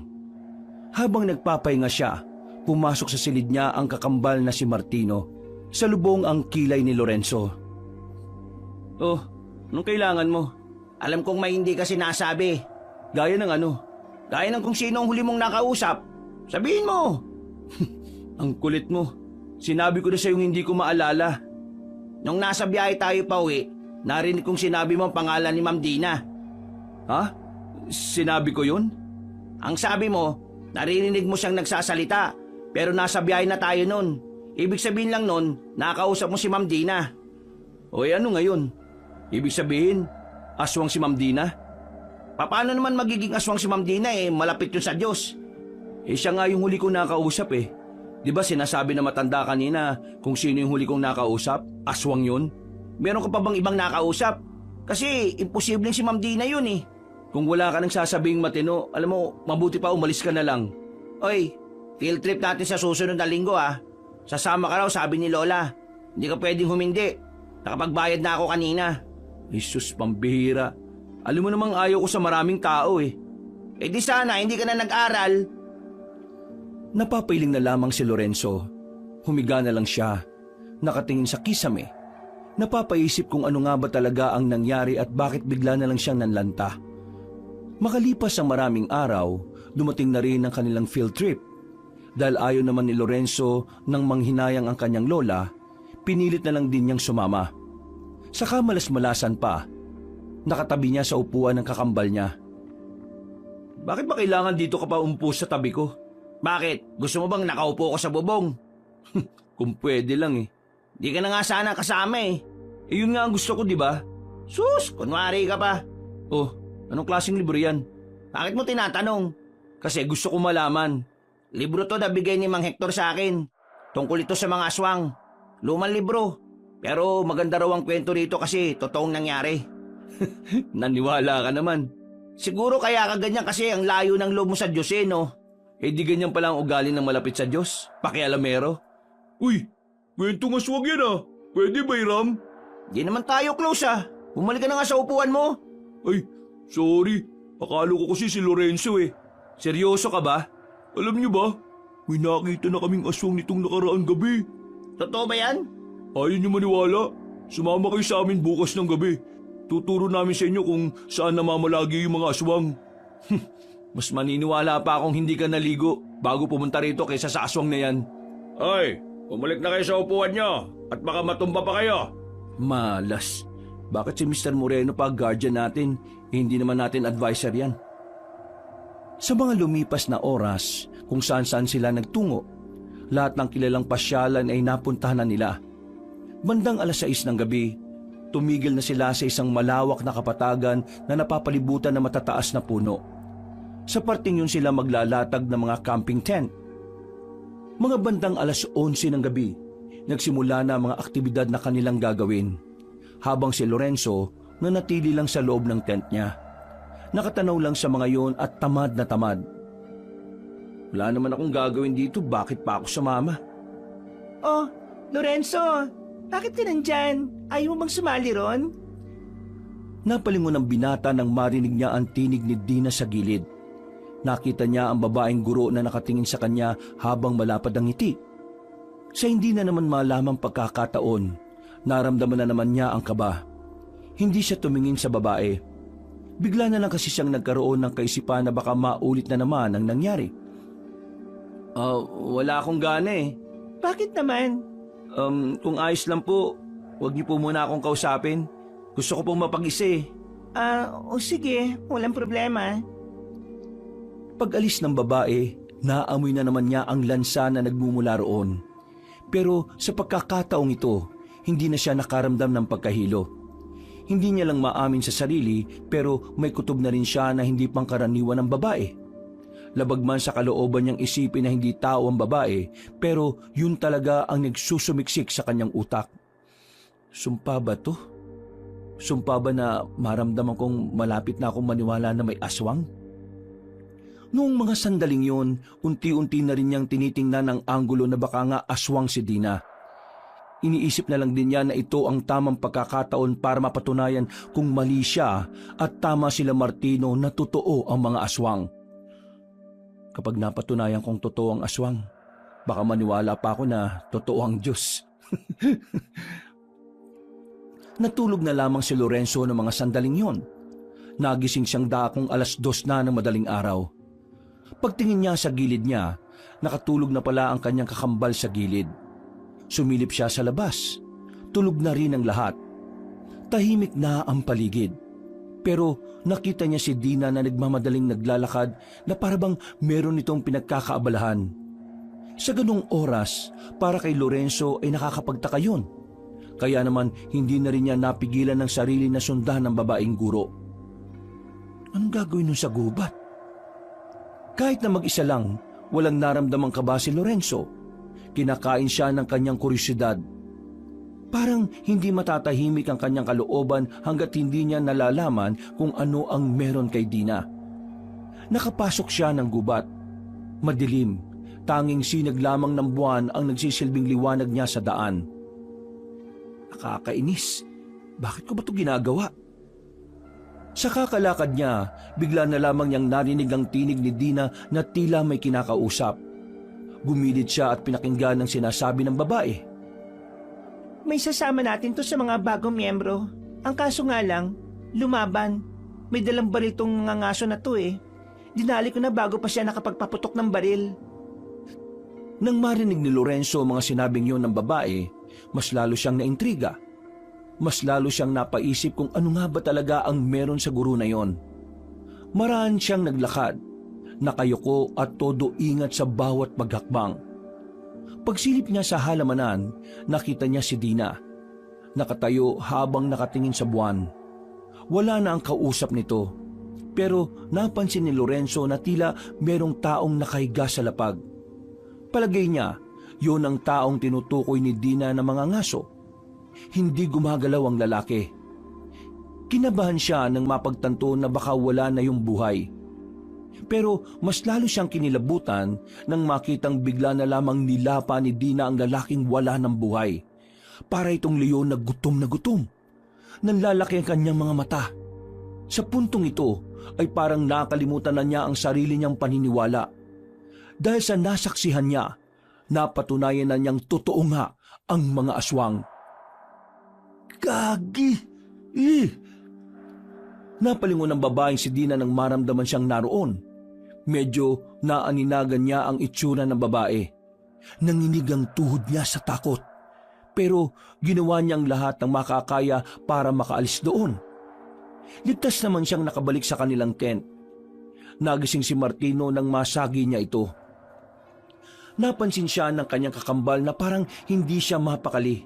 Habang nagpapahinga siya, pumasok sa silid niya ang kakambal na si Martino. Salubong ang kilay ni Lorenzo. Oh, anong kailangan mo? Alam kong may hindi ka sinasabi. Gaya ng ano? Gaya ng kung sino ang huli mong nakausap. Sabihin mo. Ang kulit mo. Sinabi ko na sa yung hindi ko maalala. Nung nasa biyahe tayo pa uwi, narinig kong sinabi mo ang pangalan ni Ma'am Dina. Ha? Sinabi ko yun? Ang sabi mo, naririnig mo siyang nagsasalita, pero nasa biyahe na tayo nun. Ibig sabihin lang nun, nakausap mo si Ma'am Dina. O ano ngayon? Ibig sabihin, aswang si Ma'am Dina? Paano naman magiging aswang si Ma'am Dina malapit yun sa Diyos? Siya nga yung huli kong nakausap eh. Di ba sinasabi na matanda kanina kung sino yung huli kong nakausap? Aswang yun? Meron ka pa bang ibang nakausap? Kasi imposibleng si Ma'am Dina yun eh. Kung wala ka nang sasabing matino, alam mo, mabuti pa umalis ka na lang. Oy, field trip natin sa susunod na linggo Sasama ka raw, sabi ni Lola. Hindi ka pwedeng humindi. Nakapagbayad na ako kanina. Jesus, pambihira. Alam mo namang ayaw ko sa maraming tao eh. Di sana, hindi ka na nag-aral. Napapiling na lamang si Lorenzo. Humiga na lang siya. Nakatingin sa kisame. Napapaisip kung ano nga ba talaga ang nangyari at bakit bigla na lang siyang nanlanta. Makalipas ang maraming araw, dumating na rin ang kanilang field trip. Dahil ayaw naman ni Lorenzo nang manghinayang ang kanyang lola, pinilit na lang din niyang sumama. Saka malas-malasan pa, nakatabi niya sa upuan ng kakambal niya. Bakit ba kailangan dito ka pa umpo sa tabi ko? Bakit? Gusto mo bang nakaupo ko sa bubong? Kung pwede lang eh. Di ka na nga sana kasama Yun nga ang gusto ko, di ba? Sus, kunwari ka pa. Oh, anong klaseng libro yan? Bakit mo tinatanong? Kasi gusto ko malaman. Libro to na bigay ni Mang Hector sa akin. Tungkol ito sa mga aswang. Lumang libro. Pero maganda raw ang kwento rito kasi totoong nangyari. Naniwala ka naman. Siguro kaya ka ganyan kasi ang layo ng loob mo sa Diyos no? Di ganyan pala ang ugali ng malapit sa Diyos. Pakialamero. Uy, kwentong aswang yan Pwede ba, Hiram? Di naman tayo close Bumalik ka na nga sa upuan mo. Ay, sorry. Akala ko kasi si Lorenzo Seryoso ka ba? Alam niyo ba, may nakita na kaming aswang nitong nakaraang gabi. Totoo ba yan? Ayaw niyo maniwala? Sumama kayo sa amin bukas ng gabi. Tuturo namin sa inyo kung saan namamalagi yung mga aswang. Mas maniniwala pa akong hindi ka naligo bago pumunta rito kaysa sa aswang na yan. Ay, bumalik na kayo sa upuan niyo at baka matumba pa kayo. Malas. Bakit si Mr. Moreno pa guardian natin? Hindi naman natin advisor yan. Sa mga lumipas na oras, kung saan-saan sila nagtungo, lahat ng kilalang pasyalan ay napuntahan na nila. Bandang 6:00 ng gabi, tumigil na sila sa isang malawak na kapatagan na napapalibutan ng matataas na puno. Sa parting yun sila maglalatag ng mga camping tent. Mga bandang 11:00 ng gabi, nagsimula na ang mga aktibidad na kanilang gagawin, habang si Lorenzo nanatili lang sa loob ng tent niya. Nakatanaw lang sa mga yon at tamad na tamad. Wala naman akong gagawin dito, bakit pa ako sumama? Oh, Lorenzo, bakit ka nandyan? Ayaw mo bang sumali ron? Napalingon ang binata nang marinig niya ang tinig ni Dina sa gilid. Nakita niya ang babaeng guro na nakatingin sa kanya habang malapad ang ngiti. Sa hindi na naman malamang pagkakataon, naramdaman na naman niya ang kaba. Hindi siya tumingin sa babae. Bigla na lang kasi siyang nagkaroon ng kaisipan na baka maulit na naman ang nangyari. Wala akong gana Bakit naman? Kung ayos lang po, huwag niyo po muna akong kausapin. Gusto ko pong mapag-isa Sige, walang problema. Pag-alis ng babae, naamoy na naman niya ang lansa na nagmumula roon. Pero sa pagkakataong ito, hindi na siya nakaramdam ng pagkahilo. Hindi niya lang maamin sa sarili pero may kutob na rin siya na hindi pangkaraniwan ng babae. Labag man sa kalooban niyang isipin na hindi tao ang babae, pero yun talaga ang nagsusumiksik sa kanyang utak. Sumpa ba to? Sumpa ba na maramdaman kong malapit na akong maniwala na may aswang? Noong mga sandaling yon, unti-unti na rin niyang tinitingnan ang anggulo na baka nga aswang si Dina. Iniisip na lang din niya na ito ang tamang pagkakataon para mapatunayan kung mali siya at tama sila Martino na totoo ang mga aswang. Kapag napatunayan kong totoo ang aswang, baka maniwala pa ako na totoo ang Diyos. Natulog na lamang si Lorenzo ng mga sandaling yon. Nagising siyang dakong 2:00 na ng madaling araw. Pagtingin niya sa gilid niya, nakatulog na pala ang kanyang kakambal sa gilid. Sumilip siya sa labas. Tulog na rin ang lahat. Tahimik na ang paligid. Pero nakita niya si Dina na nagmamadaling naglalakad na parabang meron itong pinagkakaabalahan. Sa ganung oras, para kay Lorenzo ay nakakapagtaka yun. Kaya naman hindi na rin niya napigilan ng sarili na sundan ng babaeng guro. Anong gagawin nun sa gubat? Kahit na mag-isa lang, walang naramdamang kaba si Lorenzo. Kinakain siya ng kanyang kuryosidad. Parang hindi matatahimik ang kanyang kalooban hanggat hindi niya nalalaman kung ano ang meron kay Dina. Nakapasok siya ng gubat. Madilim, tanging sinag lamang ng buwan ang nagsisilbing liwanag niya sa daan. Nakakainis. Bakit ko ba ito ginagawa? Sa kakalakad niya, bigla na lamang niyang narinig ang tinig ni Dina na tila may kinakausap. Gumilid siya at pinakinggan ang sinasabi ng babae. May sasama natin to sa mga bagong miyembro. Ang kaso nga lang, lumaban. May dalang baril tong mga ngaso na to eh. Dinali ko na bago pa siya nakapagpaputok ng baril. Nang marinig ni Lorenzo ang mga sinabing yon ng babae, mas lalo siyang naintriga. Mas lalo siyang napaisip kung ano nga ba talaga ang meron sa guro na yon. Maraan siyang naglakad, nakayuko at todo ingat sa bawat paghakbang. Pagsilip niya sa halamanan, nakita niya si Dina. Nakatayo habang nakatingin sa buwan. Wala na ang kausap nito. Pero napansin ni Lorenzo na tila merong taong nakahiga sa lapag. Palagay niya, yon ang taong tinutukoy ni Dina ng mga ngaso. Hindi gumagalaw ang lalaki. Kinabahan siya nang mapagtanto na baka wala na yung buhay. Pero mas lalo siyang kinilabutan nang makitang bigla na lamang nilapa ni Dina ang lalaking wala ng buhay. Para itong leon na gutom na gutom. Nanlalaki ang kanyang mga mata. Sa puntong ito ay parang nakalimutan na niya ang sarili niyang paniniwala. Dahil sa nasaksihan niya, napatunayan na niyang totoo nga ang mga aswang. Gagi! Napalingon ng babaeng si Dina nang maramdaman siyang naroon. Medyo naaninagan niya ang itsura ng babae. Nanginig ang tuhod niya sa takot. Pero ginawa niyang lahat ng makakaya para makaalis doon. Ligtas naman siyang nakabalik sa kanilang tent. Nagising si Martino nang masagi niya ito. Napansin siya ng kanyang kakambal na parang hindi siya mapakali.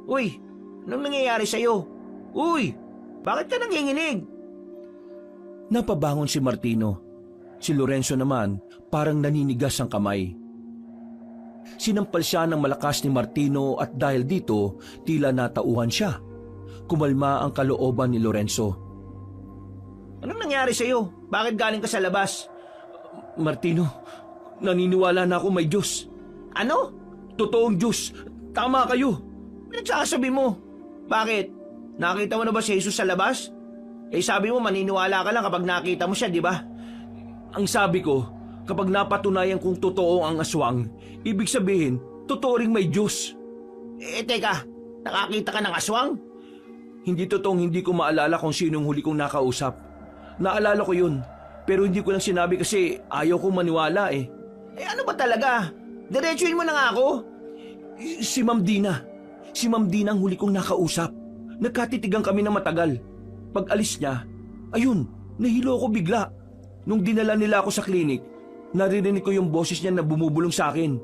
Uy, anong nangyayari sa'yo? Uy, bakit ka nanginginig? Napabangon si Martino. Si Lorenzo naman parang naninigas ang kamay. Sinampal siya ng malakas ni Martino at dahil dito tila natauhan siya. Kumalma ang kalooban ni Lorenzo. Anong nangyari sa'yo? Bakit galing ka sa labas? Martino, naniniwala na ako may Diyos. Ano? Totoong Diyos. Tama kayo. Pinagsasabi mo. Bakit? Nakita mo na ba si Jesus sa labas? Eh sabi mo maniniwala ka lang kapag nakita mo siya, di ba? Ang sabi ko, kapag napatunayan kong totoo ang aswang, ibig sabihin, totoo ring may Diyos. Eh teka, nakakita ka ng aswang? Hindi totoong hindi ko maalala kung sinong huli kong nakausap. Naalala ko yun, pero hindi ko lang sinabi kasi ayaw kong maniwala eh. Eh ano ba talaga? Diretsuhin mo na nga ako. Si Ma'am Dina. Si Ma'am Dina ang huli kong nakausap. Nagkatitigan kami na matagal. Pag alis niya, ayun, nahilo ko bigla. Nung dinala nila ako sa klinik, naririnig ko yung boses niya na bumubulong sa akin.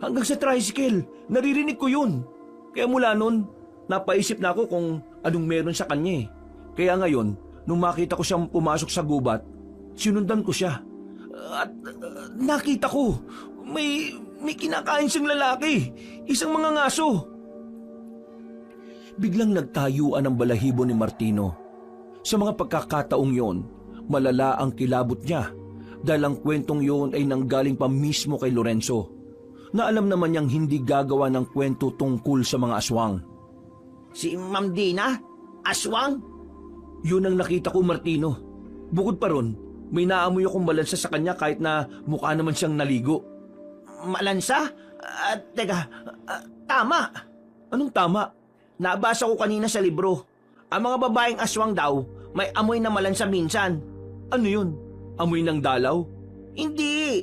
Hanggang sa tricycle, naririnig ko yun. Kaya mula nun, napaisip na ako kung anong meron sa kanya eh. Kaya ngayon, nung makita ko siyang pumasok sa gubat, sinundan ko siya. At nakita ko, may kinakain siyang lalaki, isang mga ngaso. Biglang nagtayuan ang balahibo ni Martino. Sa mga pagkakataong yon, malala ang kilabot niya dahil ang kwentong yon ay nanggaling pa mismo kay Lorenzo, na alam naman niyang hindi gagawa ng kwento tungkol sa mga aswang. Si Ma'am Dina? Aswang? Yun ang nakita ko, Martino. Bukod pa ron, may naamoy akong malansa sa kanya kahit na mukha naman siyang naligo. Malansa? Teka, tama. Anong tama? Nabasa ko kanina sa libro. Ang mga babaeng aswang daw, may amoy na malansa minsan. Ano yun? Amoy ng dalaw? Hindi.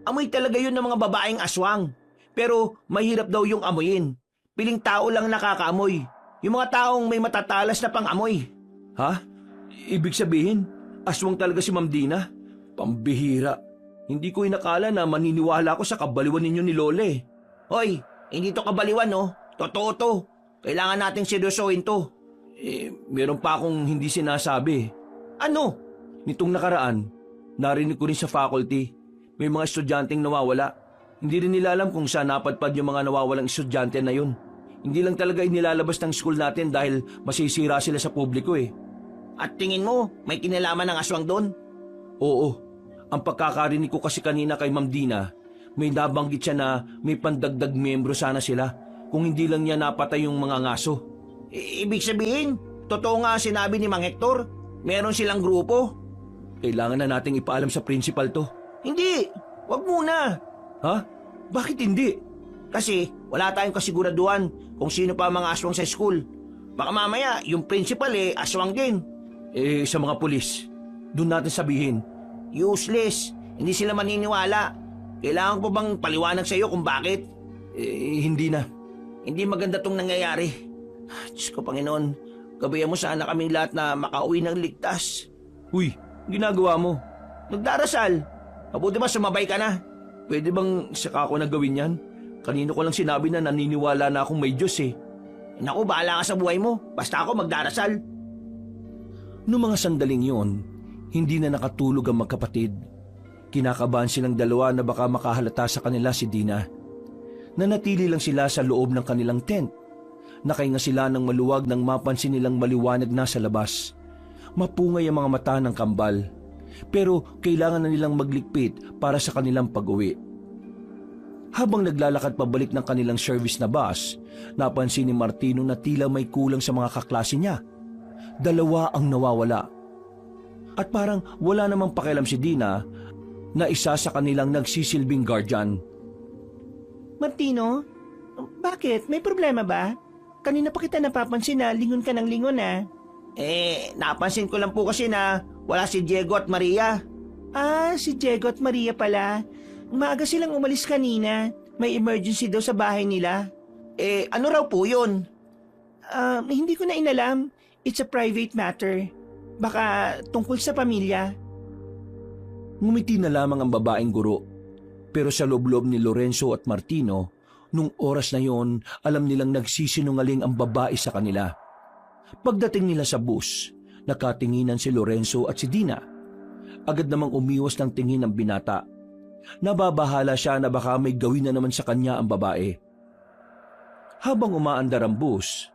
Amoy talaga yun ng mga babaeng aswang. Pero mahirap daw yung amoyin. Piling tao lang nakakaamoy. Yung mga taong may matatalas na pang-amoy. Ha? Ibig sabihin, aswang talaga si Ma'am Dina? Pambihira. Hindi ko inakala na maniniwala ko sa kabaliwan ninyo ni Lole. Hoy, hindi to kabaliwan no. Totoo to. Kailangan nating seryosohin to. Meron pa akong hindi sinasabi. Ano? Nitong nakaraan, narinig ko rin sa faculty, may mga estudyanteng nawawala. Hindi rin nila alam kung saan napadpad yung mga nawawalang estudyante na yun. Hindi lang talaga inilalabas ng school natin dahil masisira sila sa publiko eh. At tingin mo, may kinalaman ng aswang doon? Oo, ang pagkakarinig ko kasi kanina kay Ma'am Dina, may nabanggit siya na may pandagdag miyembro sana sila kung hindi lang niya napatay yung mga ngaso. Ibig sabihin, totoo nga ang sinabi ni Mang Hector, meron silang grupo. Kailangan na nating ipaalam sa principal to. Hindi, wag muna. Ha? Bakit hindi? Kasi wala tayong kasiguraduhan kung sino pa ang mga aswang sa school. Baka mamaya, yung principal aswang din. Sa mga pulis, doon natin sabihin. Useless, hindi sila maniniwala. Kailangan ko bang paliwanag sa iyo kung bakit? Hindi na. Hindi maganda tong nangyayari. Diyos ko, Panginoon, gabayan mo sana kaming lahat na makauwi ng ligtas. Uy, ginagawa mo. Nagdarasal. Mabuti ba sumabay ka na? Pwede bang saka ako na gawin yan? Kanino ko lang sinabi na naniniwala na akong may Diyos eh. Naku, bahala ka sa buhay mo. Basta ako magdarasal. Noong mga sandaling yon, hindi na nakatulog ang magkapatid. Kinakabahan silang dalawa na baka makahalata sa kanila si Dina. Nanatili lang sila sa loob ng kanilang tent. Nakahinga sila ng maluwag nang mapansin nilang maliwanag na sa labas. Mapungay ang mga mata ng kambal. Pero kailangan na nilang magligpit para sa kanilang pag-uwi. Habang naglalakad pabalik ng kanilang service na bus, napansin ni Martino na tila may kulang sa mga kaklase niya. Dalawa ang nawawala. At parang wala namang pakialam si Dina na isa sa kanilang nagsisilbing guardian. Martino, bakit? May problema ba? Kanina pa kita napapansin na lingon ka ng lingon napansin ko lang po kasi na wala si Diego at Maria. Ah, si Diego at Maria pala. Maaga silang umalis kanina. May emergency daw sa bahay nila. Ano raw po yun? Hindi ko na inalam. It's a private matter. Baka tungkol sa pamilya. Ngumiti na lamang ang babaeng guro. Pero sa loob-loob ni Lorenzo at Martino, nung oras na yon, alam nilang nagsisinungaling ang babae sa kanila. Pagdating nila sa bus, nakatinginan si Lorenzo at si Dina. Agad namang umiwas ng tingin ng binata. Nababahala siya na baka may gawin na naman sa kanya ang babae. Habang umaandar ang bus,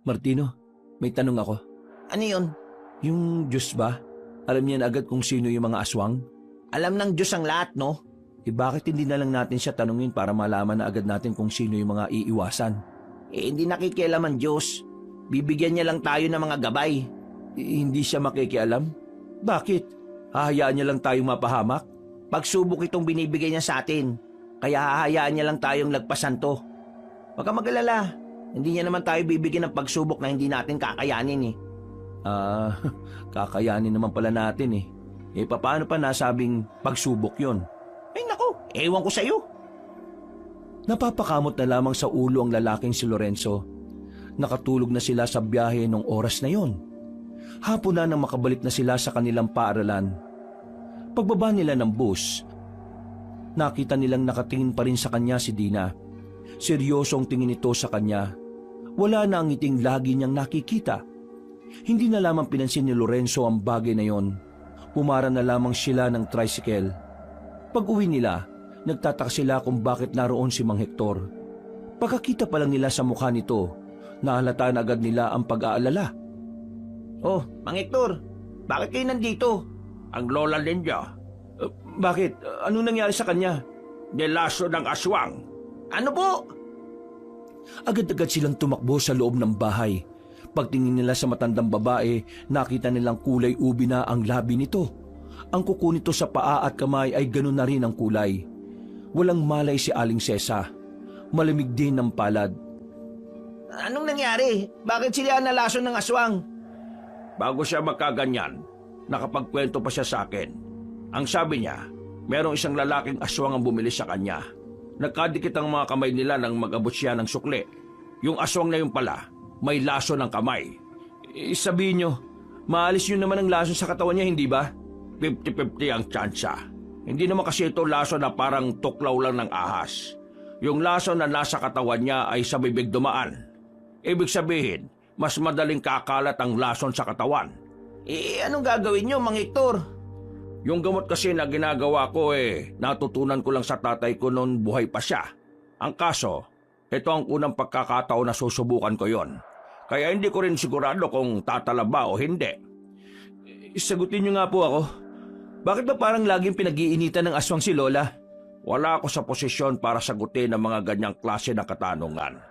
Martino, may tanong ako. Ano yun? Yung Diyos ba? Alam niya na agad kung sino yung mga aswang? Alam ng Diyos ang lahat, no? Bakit hindi na lang natin siya tanungin para malaman na agad natin kung sino yung mga iiwasan? Hindi nakikialam ang Diyos. Bibigyan niya lang tayo ng mga gabay. Hindi siya makikialam? Bakit? Hahayaan niya lang tayong mapahamak? Pagsubok itong binibigay niya sa atin. Kaya hahayaan niya lang tayong lagpasan to. Huwag kang mag-alala. Hindi niya naman tayo bibigyan ng pagsubok na hindi natin kakayanin Kakayanin naman pala natin paano pa nasabing pagsubok yon? Ay naku, ewan ko sa'yo. Napapakamot na lamang sa ulo ang lalaking si Lorenzo. Nakatulog na sila sa biyahe nung oras na yon. Hapon na nang makabalik na sila sa kanilang paaralan. Pagbaba nila ng bus, nakita nilang nakatingin pa rin sa kanya si Dina. Seryoso ang tingin ito sa kanya. Wala na ang ngiting lagi niyang nakikita. Hindi na lamang pinansin ni Lorenzo ang bagay na yon. Pumara na lamang sila ng tricycle. Pag-uwi nila, nagtataka sila kung bakit naroon si Mang Hector. Pagkakita pa lang nila sa mukha nito, nahalata na agad nila ang pag-aalala. Oh, Mang Hector, bakit kayo nandito? Ang lola ninyo, Bakit? Ano nangyari sa kanya? nilaso ng aswang. Ano po? Agad-agad silang tumakbo sa loob ng bahay. Pagtingin nila sa matandang babae, nakita nilang kulay ubi na ang labi nito. Ang kuko nito sa paa at kamay ay ganun na rin ang kulay. Walang malay si Aling Sesa. Malamig din ng palad. Anong nangyari? Bakit sila nalason ng aswang? Bago siya magkaganyan, nakapagkwento pa siya sa akin. Ang sabi niya, merong isang lalaking aswang ang bumili sa kanya. Nagkadikit ang mga kamay nila nang mag-abot siya ng sukli. Yung aswang na yun pala, may laso ng kamay. Sabihin nyo, maalis yun naman ang laso sa katawan niya, hindi ba? 50-50 ang tsansa. Hindi naman kasi ito laso na parang tuklaw lang ng ahas. Yung laso na nasa katawan niya ay sa bibig dumaan. Ibig sabihin, mas madaling kakalat ang lason sa katawan. Anong gagawin nyo, Mang Hector? Yung gamot kasi na ginagawa ko natutunan ko lang sa tatay ko noon buhay pa siya. Ang kaso, ito ang unang pagkakataon na susubukan ko yon. Kaya hindi ko rin sigurado kung tatala ba o hindi. Sagutin niyo nga po ako. Bakit ba parang laging pinag-iinitan ng aswang si Lola? Wala ako sa posisyon para sagutin ang mga ganyang klase na katanungan.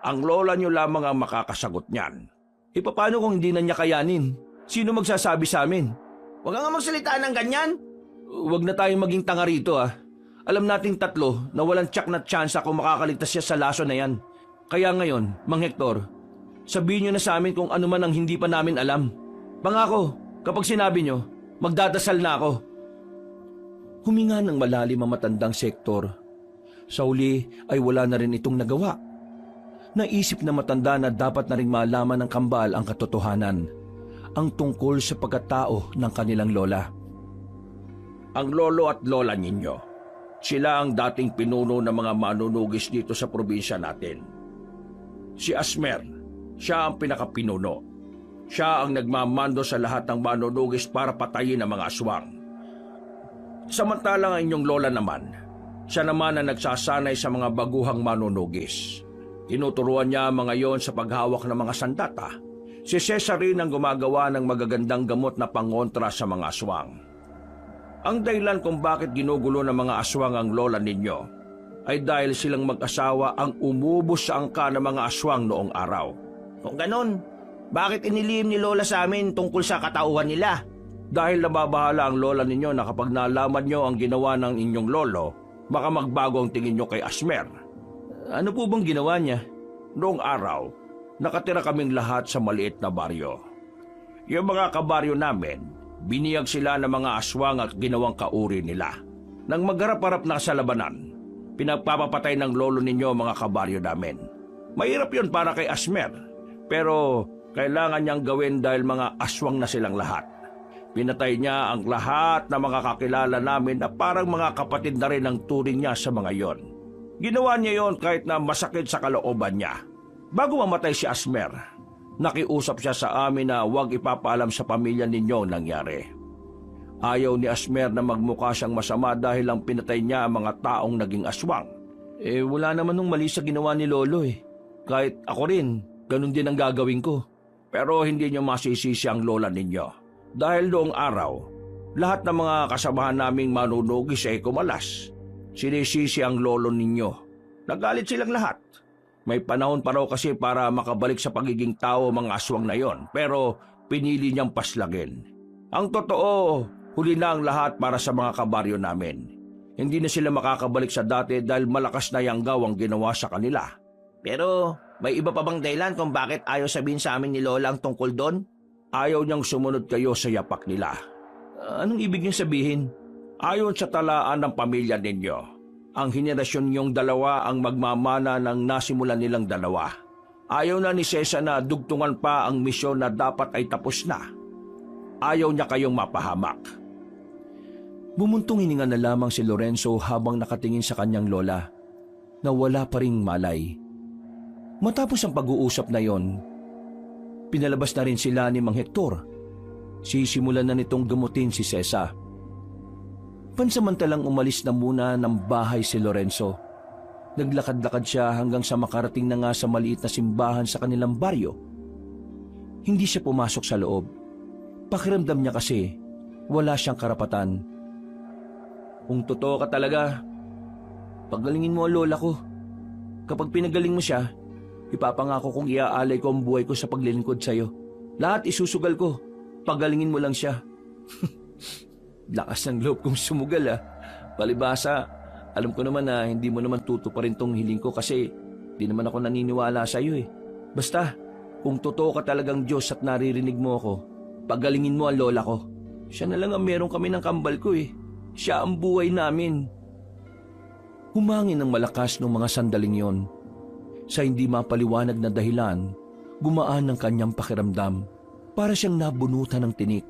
Ang lola niyo lamang ang makakasagot niyan. Paano kung hindi na niya kayanin? Sino magsasabi sa amin? Huwag nga magsalita ng ganyan. Huwag na tayong maging tanga rito Alam nating tatlo na walang tsak na tsansa kung makakaligtas siya sa laso na yan. Kaya ngayon, Mang Hector, sabihin niyo na sa amin kung ano man ang hindi pa namin alam. Pangako, kapag sinabi niyo, magdadasal na ako. Huminga ng malalim ang matandang sektor. Sa uli ay wala na rin itong nagawa. Naisip na matanda na dapat na rin malaman ng kambal ang katotohanan, ang tungkol sa pagkatao ng kanilang lola. Ang lolo at lola ninyo, sila ang dating pinuno ng mga manunugis dito sa probinsya natin. Si Asmer, siya ang pinakapinuno. Siya ang nagmamando sa lahat ng manunugis para patayin ang mga aswang. Samantalang ang inyong lola naman, siya naman ang nagsasanay sa mga baguhang manunugis. Tinuturuan niya mga yon sa paghawak ng mga sandata. Si Cesar rin ang gumagawa ng magagandang gamot na pangontra sa mga aswang. Ang dahilan kung bakit ginugulo ng mga aswang ang lola ninyo ay dahil silang mag-asawa ang umubos sa angka ng mga aswang noong araw. Kung ganon, bakit inilihim ni Lola sa amin tungkol sa katauhan nila? Dahil nababahala ang lola ninyo na kapag nalaman nyo ang ginawa ng inyong lolo, baka magbago ang tingin nyo kay Asmer. Ano po bang ginawa niya? Noong araw, nakatira kaming lahat sa maliit na baryo. Yung mga kabaryo namin, biniyag sila ng mga aswang at ginawang kauri nila. Nang magharap-harap na sa labanan, pinagpapapatay ng lolo ninyo mga kabaryo namin. Mahirap yun para kay Asmer, pero kailangan niyang gawin dahil mga aswang na silang lahat. Pinatay niya ang lahat ng mga kakilala namin na parang mga kapatid na rin ang turing niya sa mga yon. Ginawa niya yon kahit na masakit sa kalooban niya. Bago mamatay si Asmer, nakiusap siya sa amin na huwag ipapaalam sa pamilya ninyo ang nangyari. Ayaw ni Asmer na magmukha siyang masama dahil lang pinatay niya ang mga taong naging aswang. Wala naman nung mali sa ginawa ni Lolo Kahit ako rin, ganun din ang gagawin ko. Pero hindi niyo masisisi ang lola ninyo. Dahil noong araw, lahat ng mga kasamahan naming manunugis ay kumalas. Sinisisi ang lolo ninyo. Nagalit silang lahat. May panahon pa raw kasi para makabalik sa pagiging tao mga aswang na yon, pero pinili niyang paslagin. Ang totoo, huli na ang lahat para sa mga kabaryo namin. Hindi na sila makakabalik sa dati dahil malakas na yanggaw ang ginawa sa kanila. Pero may iba pa bang dahilan kung bakit ayaw sabihin sa amin ni Lola ang tungkol doon? Ayaw niyang sumunod kayo sa yapak nila. Anong ibig niyang sabihin? Ayon sa talaan ng pamilya ninyo, ang henerasyon niyong dalawa ang magmamana ng nasimulan nilang dalawa. Ayaw na ni Cesar na dugtungan pa ang misyon na dapat ay tapos na. Ayaw niya kayong mapahamak. Bumuntong hininga na lamang si Lorenzo habang nakatingin sa kanyang lola na wala pa ring malay. Matapos ang pag-uusap na yon, pinalabas na rin sila ni Mang Hector. Sisimulan na nitong gamutin si Cesar. Pansamantalang umalis na muna ng bahay si Lorenzo. Naglakad-lakad siya hanggang sa makarating na nga sa maliit na simbahan sa kanilang baryo. Hindi siya pumasok sa loob. Pakiramdam niya kasi wala siyang karapatan. Kung totoo ka talaga, pagalingin mo ang lola ko. Kapag pinagaling mo siya, ipapangako kong iaalay ko ang buhay ko sa paglilingkod sa'yo. Lahat isusugal ko. Pagalingin mo lang siya. Lakas ng loob kong sumugal Palibasa, alam ko naman na hindi mo naman tutuparin tong hiling ko kasi di naman ako naniniwala sa iyo Basta, kung totoo ka talagang Diyos at naririnig mo ako, pagalingin mo ang lola ko. Siya na lang ang meron kami ng kambal ko Siya ang buhay namin. Humangin ng malakas ng mga sandaling yon. Sa hindi mapaliwanag na dahilan, gumaan ang kanyang pakiramdam. Para siyang nabunutan ng tinik.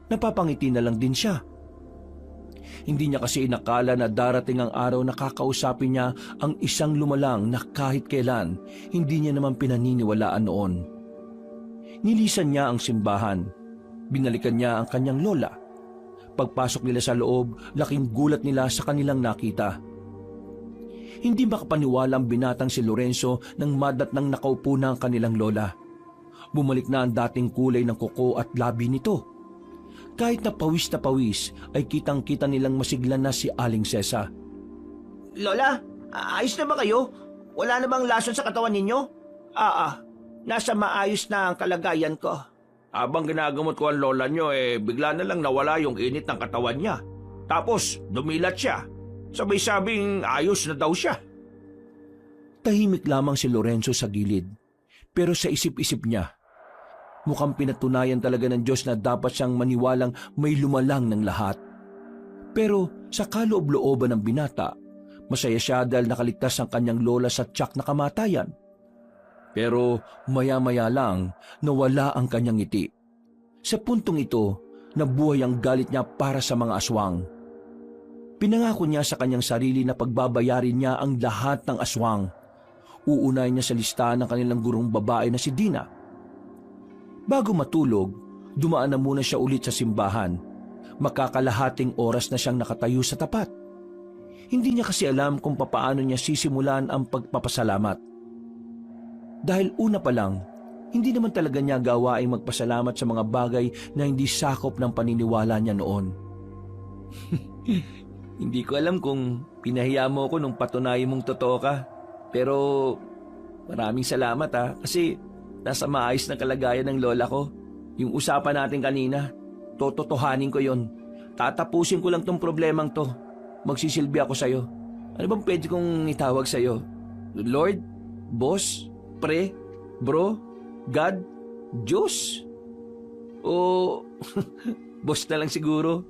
Napapangiti na lang din siya. Hindi niya kasi inakala na darating ang araw na kakausapin niya ang isang lumalang na kahit kailan hindi niya naman pinaniniwalaan noon. Nilisan niya ang simbahan. Binalikan niya ang kanyang lola. Pagpasok nila sa loob, laking gulat nila sa kanilang nakita. Hindi makapaniwala ang binatang si Lorenzo nang madatnang nakaupo na ang kanilang lola. Bumalik na ang dating kulay ng kuko at labi nito. Kahit na pawis ay kitang-kita nilang masigla na si Aling Sesa. Lola, ayos na ba kayo? Wala na bang lason sa katawan ninyo? Nasa maayos na ang kalagayan ko. Habang ginagamot ko ang lola nyo, bigla na lang nawala yung init ng katawan niya. Tapos, dumilat siya. Sabay-sabing ayos na daw siya. Tahimik lamang si Lorenzo sa gilid. Pero sa isip-isip niya, mukhang pinatunayan talaga ng Diyos na dapat siyang maniwalang may lumalang ng lahat. Pero sa kaloob-looban ng binata, masaya siya dahil nakaligtas ang kanyang lola sa tiyak na kamatayan. Pero maya-maya lang nawala ang kanyang ngiti. Sa puntong ito, nabuhay ang galit niya para sa mga aswang. Pinangako niya sa kanyang sarili na pagbabayarin niya ang lahat ng aswang. Uunahin niya sa listahan ng kanilang gurong babae na si Dina. Bago matulog, dumaan na muna siya ulit sa simbahan. Makakalahating oras na siyang nakatayo sa tapat. Hindi niya kasi alam kung papaano niya sisimulan ang pagpapasalamat. Dahil una pa lang, hindi naman talaga niya gawaing magpasalamat sa mga bagay na hindi sakop ng paniniwala niya noon. Hindi ko alam kung pinahiya mo ko nung patunayan mong totoo ka. Pero maraming salamat kasi nasa maayos na kalagayan ng lola ko. Yung usapan natin kanina, tototohanin ko yon. Tatapusin ko lang tong problemang to. Magsisilbi ako sa'yo. Ano bang pwede kong itawag sa'yo? Lord? Boss? Pre? Bro? God? Diyos? O boss na lang siguro?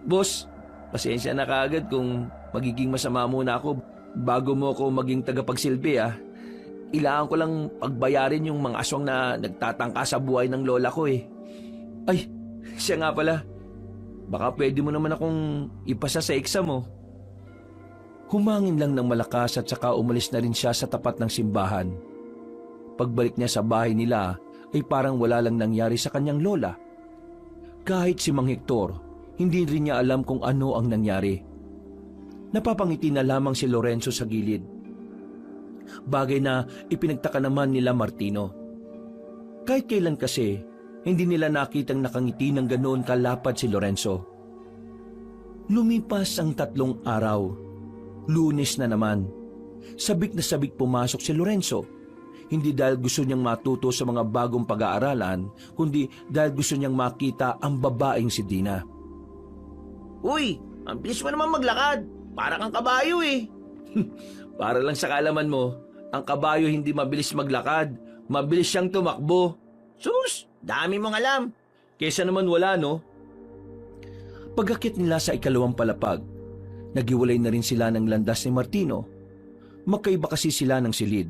Boss, pasensya na kaagad kung magiging masama muna ako bago mo ako maging tagapagsilbi Ilangan ko lang pagbayarin yung mga aswang na nagtatangka sa buhay ng lola ko Ay, siya nga pala. Baka pwede mo naman akong ipasa sa exam mo. Humangin lang ng malakas at saka umalis na rin siya sa tapat ng simbahan. Pagbalik niya sa bahay nila ay parang wala lang nangyari sa kanyang lola. Kahit si Mang Hector, hindi rin niya alam kung ano ang nangyari. Napapangiti na lamang si Lorenzo sa gilid. Bagay na ipinagtaka naman nila Martino. Kahit kailan kasi, hindi nila nakitang nakangiti ng ganoon kalapad si Lorenzo. Lumipas ang 3 araw. Lunes na naman. Sabik na sabik pumasok si Lorenzo. Hindi dahil gusto niyang matuto sa mga bagong pag-aaralan, kundi dahil gusto niyang makita ang babaeng si Dina. Uy, ang bilis mo naman maglakad. Para kang kabayo Para lang sa kaalaman mo, ang kabayo hindi mabilis maglakad, mabilis siyang tumakbo. Sus, dami mong alam. Kesa naman wala, no? Pagkakit nila sa 2 palapag, nagiwalay na rin sila ng landas ni Martino. Magkaiba kasi sila ng silid.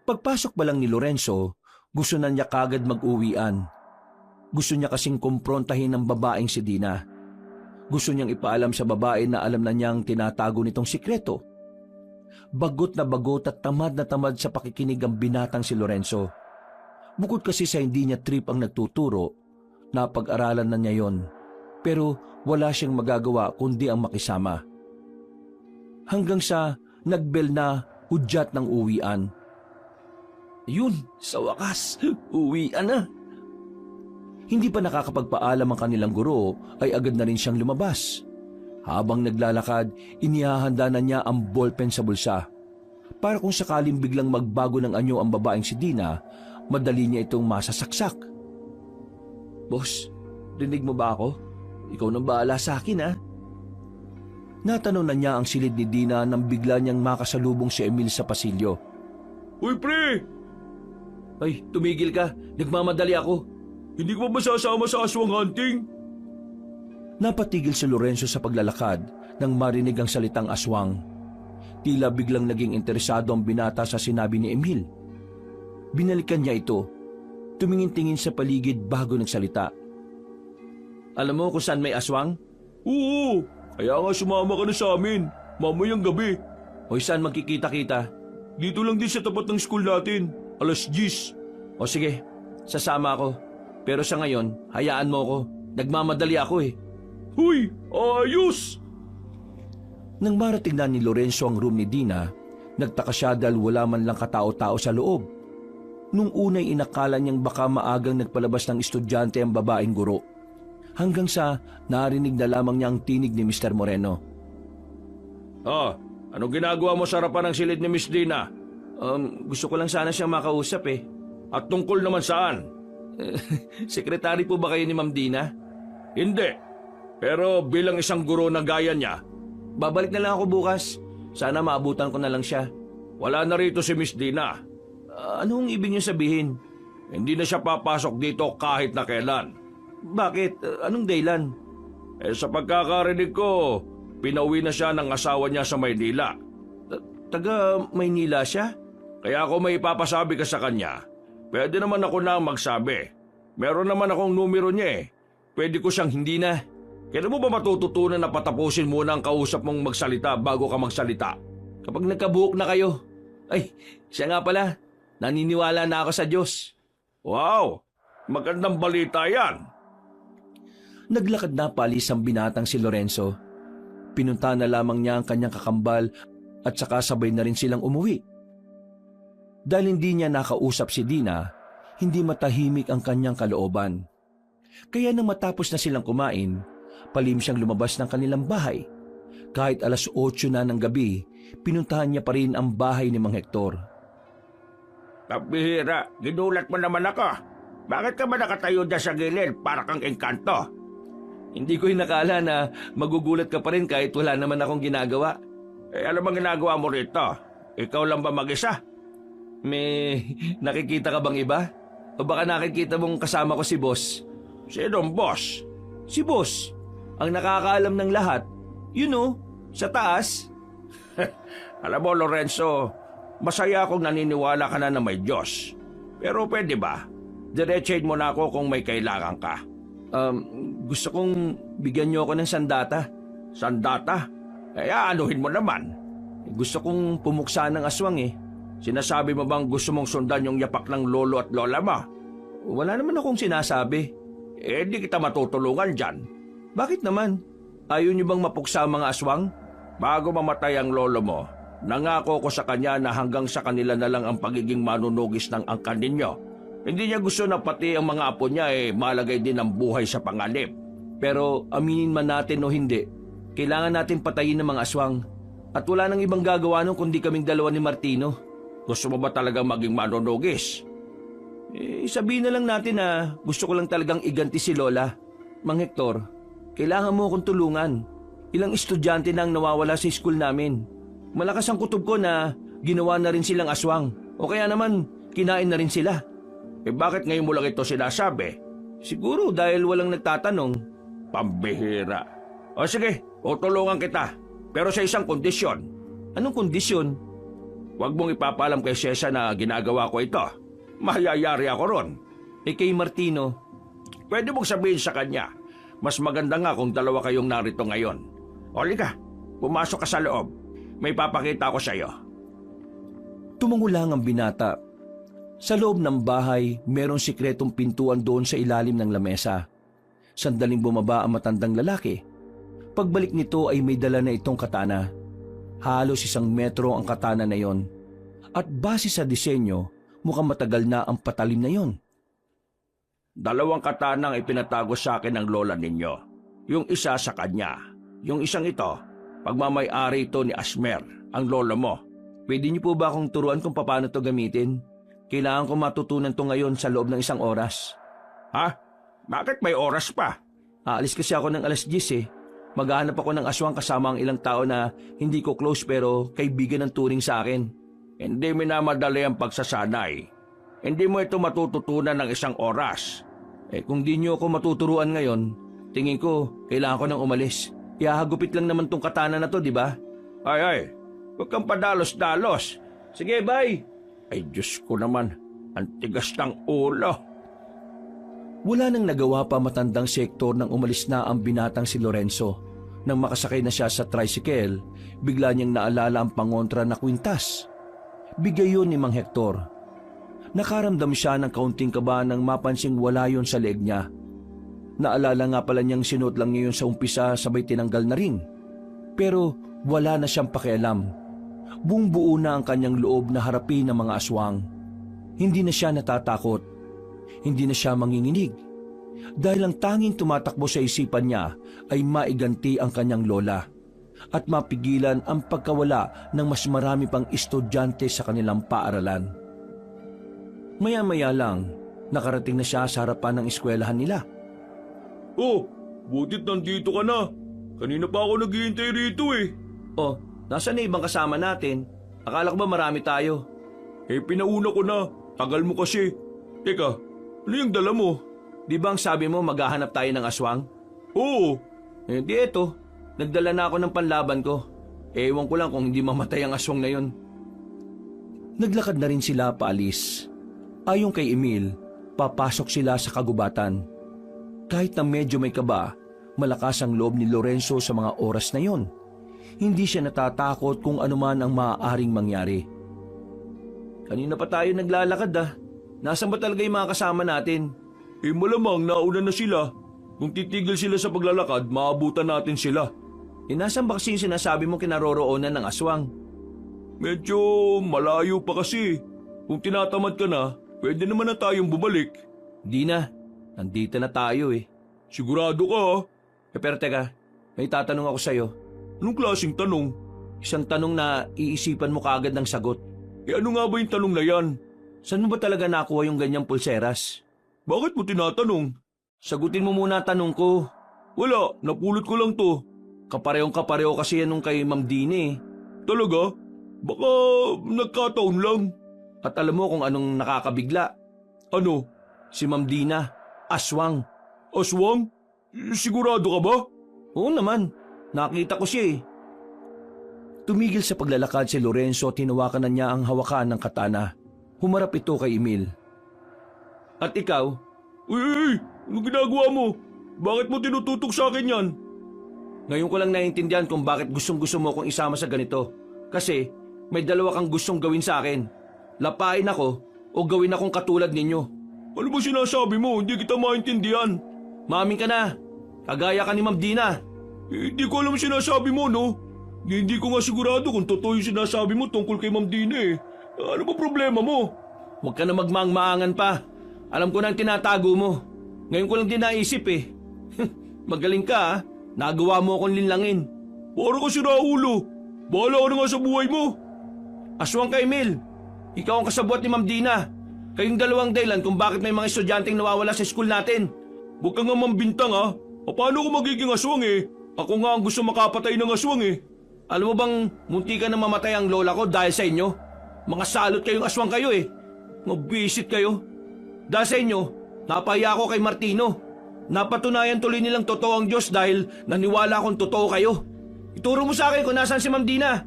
Pagpasok pa lang ni Lorenzo, gusto na niya kagad mag-uwian. Gusto niya kasing kumprontahin ang babaeng si Dina. Gusto niyang ipaalam sa babae na alam na niyang tinatago nitong sikreto. Bagot na bagot at tamad na tamad sa pakikinig ang binatang si Lorenzo. Bukod kasi sa hindi niya trip ang nagtuturo, napag-aralan na niya yon. Pero wala siyang magagawa kundi ang makisama. Hanggang sa nagbel na hudyat ng uwian. Yun, sa wakas, uwian na. Hindi pa nakakapagpaalam ang kanilang guro ay agad na rin siyang lumabas. Habang naglalakad, inihahanda na niya ang ballpen sa bulsa. Para kung sakaling biglang magbago ng anyo ang babaeng si Dina, madali niya itong masasaksak. Boss, rinig mo ba ako? Ikaw nang bahala sa akin Natanong na niya ang silid ni Dina nang bigla niyang makasalubong si Emil sa pasilyo. Uy, pre! Ay, tumigil ka. Nagmamadali ako. Hindi ko ba masasama sa aswang hunting? Napatigil si Lorenzo sa paglalakad nang marinig ang salitang aswang. Tila biglang naging interesado ang binata sa sinabi ni Emil. Binalikan niya ito. Tumingin-tingin sa paligid bago nagsalita. Alam mo kung saan may aswang? Oo, kaya nga sumama ka na sa amin. Mamayang gabi. O saan magkikita-kita? Dito lang din sa tapat ng school natin. 10:00. O sige, sasama ako. Pero sa ngayon, hayaan mo ko. Nagmamadali ako eh. Huy, ayos! Nang marating na ni Lorenzo ang room ni Dina, nagtaka siya dahil wala man lang katao-tao sa loob. Nung unay inakala niyang baka maagang nagpalabas ng estudyante ang babaeng guro. Hanggang sa narinig na lamang niya ang tinig ni Mr. Moreno. Anong ginagawa mo sa harapan ng silid ni Miss Dina? Gusto ko lang sana siyang makausap eh. At tungkol naman saan? Sekretary po ba kayo ni Ma'am Dina? Hindi. Pero bilang isang guro na gaya niya, Babalik na lang ako bukas. Sana maabutan ko na lang siya. wala na rito si Miss Dina. Anong ibig niyo sabihin? Hindi na siya papasok dito kahit na kailan. Bakit? Anong dahilan? Sa pagkakarinig ko, pinauwi na siya ng asawa niya sa Maynila. Taga Maynila siya? Kaya ako may ipapasabi ka sa kanya, pwede naman ako na magsabi. Meron naman akong numero niya eh. Pwede ko siyang Hindi na. Kailan mo ba matututunan na patapusin muna ang kausap mong magsalita bago ka magsalita? Kapag nagkabuhok na kayo. Ay, siya nga pala. Naniniwala na ako sa Diyos. Wow! Magandang balita yan! Naglakad na palis ang binatang si Lorenzo. Pinunta na lamang niya ang kanyang kakambal at saka sabay na rin silang umuwi. Dahil hindi niya nakausap si Dina, hindi matahimik ang kanyang kalooban. Kaya nang matapos na silang kumain, palim siyang lumabas ng kanilang bahay. Kahit 8:00 na ng gabi, pinuntahan niya pa rin ang bahay ni Mang Hector. Kapihira, ginulat mo naman ako. Bakit ka ba nakatayo dyan sa gilid para kang engkanto? Hindi ko hinakala na magugulat ka pa rin kahit wala naman akong ginagawa. Ano bang ginagawa mo rito? Ikaw lang ba mag-isa? May nakikita ka bang iba? O baka nakikita mong kasama ko si Boss? Sinong boss? Si Boss, ang nakakaalam ng lahat. You know, sa taas. Alam mo, Lorenzo, masaya akong naniniwala ka na may Diyos. Pero pwede ba? Diretsahin mo na ako kung may kailangan ka. Gusto kong bigyan niyo ako ng sandata. Sandata? Kaya anuhin mo naman. Gusto kong pumuksa ng aswang eh. Sinasabi mo bang gusto mong sundan yung yapak ng lolo at lola mo? Wala naman akong sinasabi. Di kita matutulungan dyan. Bakit naman? Ayaw niyo bang mapuksa ang mga aswang? Bago mamatay ang lolo mo, nangako ko sa kanya na hanggang sa kanila na lang ang pagiging manunugis ng angkan ninyo. Hindi niya gusto na pati ang mga apo niya malagay din ang buhay sa panganib. Pero aminin man natin o hindi, kailangan natin patayin ng mga aswang. At wala nang ibang gagawa nun kundi kaming dalawa ni Martino. Gusto mo ba talagang maging manunugis? Sabihin na lang natin na gusto ko lang talagang iganti si Lola. Mang Hector, kailangan mo akong tulungan. Ilang estudyante na ang nawawala sa school namin. Malakas ang kutob ko na ginawa na rin silang aswang. O kaya naman, kinain na rin sila. Bakit ngayon mo lang ito sinasabi? Siguro dahil walang nagtatanong. Pambihira. O sige, tutulungan kita. Pero sa isang kondisyon. Anong kondisyon? Huwag mong ipapalam kay Cesar na ginagawa ko ito. Mahayayari ako ron. Kay Martino, pwede mong sabihin sa kanya, mas maganda nga kung dalawa kayong narito ngayon. Olika, pumasok ka sa loob. May papakita ko sa iyo. Tumango lang ang binata. Sa loob ng bahay, merong sikretong pintuan doon sa ilalim ng lamesa. Sandaling bumaba ang matandang lalaki. Pagbalik nito ay may dala na itong katana. Halos 1 metro ang katana na yon. At base sa disenyo, mukhang matagal na ang patalim na yon. 2 katanang ipinatago sa akin ng lola ninyo. Yung isa sa kanya. Yung isang ito, pagmamay-ari ito ni Asmer, ang lolo mo. Pwede niyo po ba akong turuan kung paano to gamitin? Kailangan ko matutunan to ngayon sa loob ng 1 oras. Ha? Bakit may oras pa? Aalis kasi ako ng 10:00 eh. Maghahanap ako ng aswang kasama ang ilang tao na hindi ko close pero kaibigan ng turing sa akin. Hindi minamadali ang pagsasanay. Hindi mo ito matututunan ng 1 oras. Kung di niyo ako matuturuan ngayon, tingin ko kailangan ko nang umalis. Ihahagupit lang naman tong katana na to, di ba? Ay, huwag kang padalos-dalos. Sige, bye! Ay, Diyos ko naman, ang tigas ng ulo. Wala nang nagawa pa matandang sektor nang umalis na ang binatang si Lorenzo. Nang makasakay na siya sa tricycle, bigla niyang naalala ang pangontra na kwintas. Bigay yun ni Mang Hector. Nakaramdam siya ng kaunting kaba nang mapansing wala yun sa leeg niya. Naalala nga pala niyang sinuot lang niya yun sa umpisa sabay tinanggal na rin. Pero wala na siyang pakialam. Buong buo na ang kanyang loob na harapin ang mga aswang. Hindi na siya natatakot. Hindi na siya manginginig. Dahil ang tanging tumatakbo sa isipan niya ay maiganti ang kanyang lola at mapigilan ang pagkawala ng mas marami pang estudyante sa kanilang paaralan. Maya-maya lang, nakarating na siya sa harapan ng eskwelahan nila. Oh, butit nandito ka na. Kanina pa ako naghihintay rito eh. Oh, nasaan na ibang kasama natin? Akala ko ba marami tayo? Pinauna ko na. Tagal mo kasi. Teka, ano yung dala mo? Di ba ang sabi mo maghahanap tayo ng aswang? Oo. Di eto, nagdala na ako ng panlaban ko. Ewan ko lang kung hindi mamatay ang aswang na yun. Naglakad na rin sila paalis. Ayon kay Emil, papasok sila sa kagubatan. Kahit na medyo may kaba, malakas ang loob ni Lorenzo sa mga oras na yon. Hindi siya natatakot kung anuman ang maaaring mangyari. Kanina pa tayo naglalakad Nasaan ba talaga yung mga kasama natin? Malamang nauna na sila. Kung titigil sila sa paglalakad, maabutan natin sila. Nasaan ba kasi yung sinasabi mo kinaroroonan ng aswang? Medyo malayo pa kasi. Kung tinatamad ka na, pwede naman na tayong bumalik. Di na. Nandito na tayo eh. Sigurado ka ha? Pero teka, may tatanong ako sa'yo. Anong klaseng tanong? Isang tanong na iisipan mo kaagad ng sagot. Ano nga ba yung tanong na yan? Saan mo ba talaga nakuha yung ganyang pulseras? Bakit mo tinatanong? Sagutin mo muna tanong ko. Wala, napulot ko lang to. Kaparehong-kapareho kasi yan nung kay Ma'am Dini. Talaga? Baka nagkataon lang. At alam mo kung anong nakakabigla? Ano? Si Ma'am Dina, aswang. Aswang? Sigurado ka ba? Oo naman, nakita ko siya eh. Tumigil sa paglalakad si Lorenzo at hinawakan na niya ang hawakan ng katana. Humarap ito kay Emil. At ikaw? Uy! Ano ginagawa mo? Bakit mo tinututok sa akin yan? Ngayon ko lang naiintindihan kung bakit gustong-gusto mo akong isama sa ganito. Kasi may dalawa kang gustong gawin sa akin. Lapain ako o gawin akong katulad ninyo. Ano ba sinasabi mo? Hindi kita maintindihan. Maamin ka na. Kagaya ka ni Ma'am Dina. Hindi ko alam sinasabi mo, no? Hindi ko nga sigurado kung totoo yung sinasabi mo tungkol kay Ma'am Dina eh. Ano ba problema mo? Huwag ka na magmaang-maangan pa. Alam ko na ang tinatago mo. Ngayon ko lang din naisip eh. Magaling ka ha. Nagawa mo akong linlangin. Para ka siraulo. Bahala ka na nga sa buhay mo. Aswang ka, Emil. Ikaw ang kasabwat ni Ma'am Dina. Kayong dalawang dahilan kung bakit may mga estudyanteng nawawala sa school natin. Huwag ka nga mambintang ha. Paano ko magiging aswang eh? Ako nga ang gusto makapatay ng aswang eh. Alam mo bang munti ka na mamatay ang lola ko dahil sa inyo? Mga salot kayong aswang kayo eh. Mabisit kayo. Dahil sa inyo, napahiya ako kay Martino. Napatunayan tuloy nilang totoo ang Diyos dahil naniwala akong totoo kayo. Ituro mo sa akin kung nasaan si Ma'am Dina.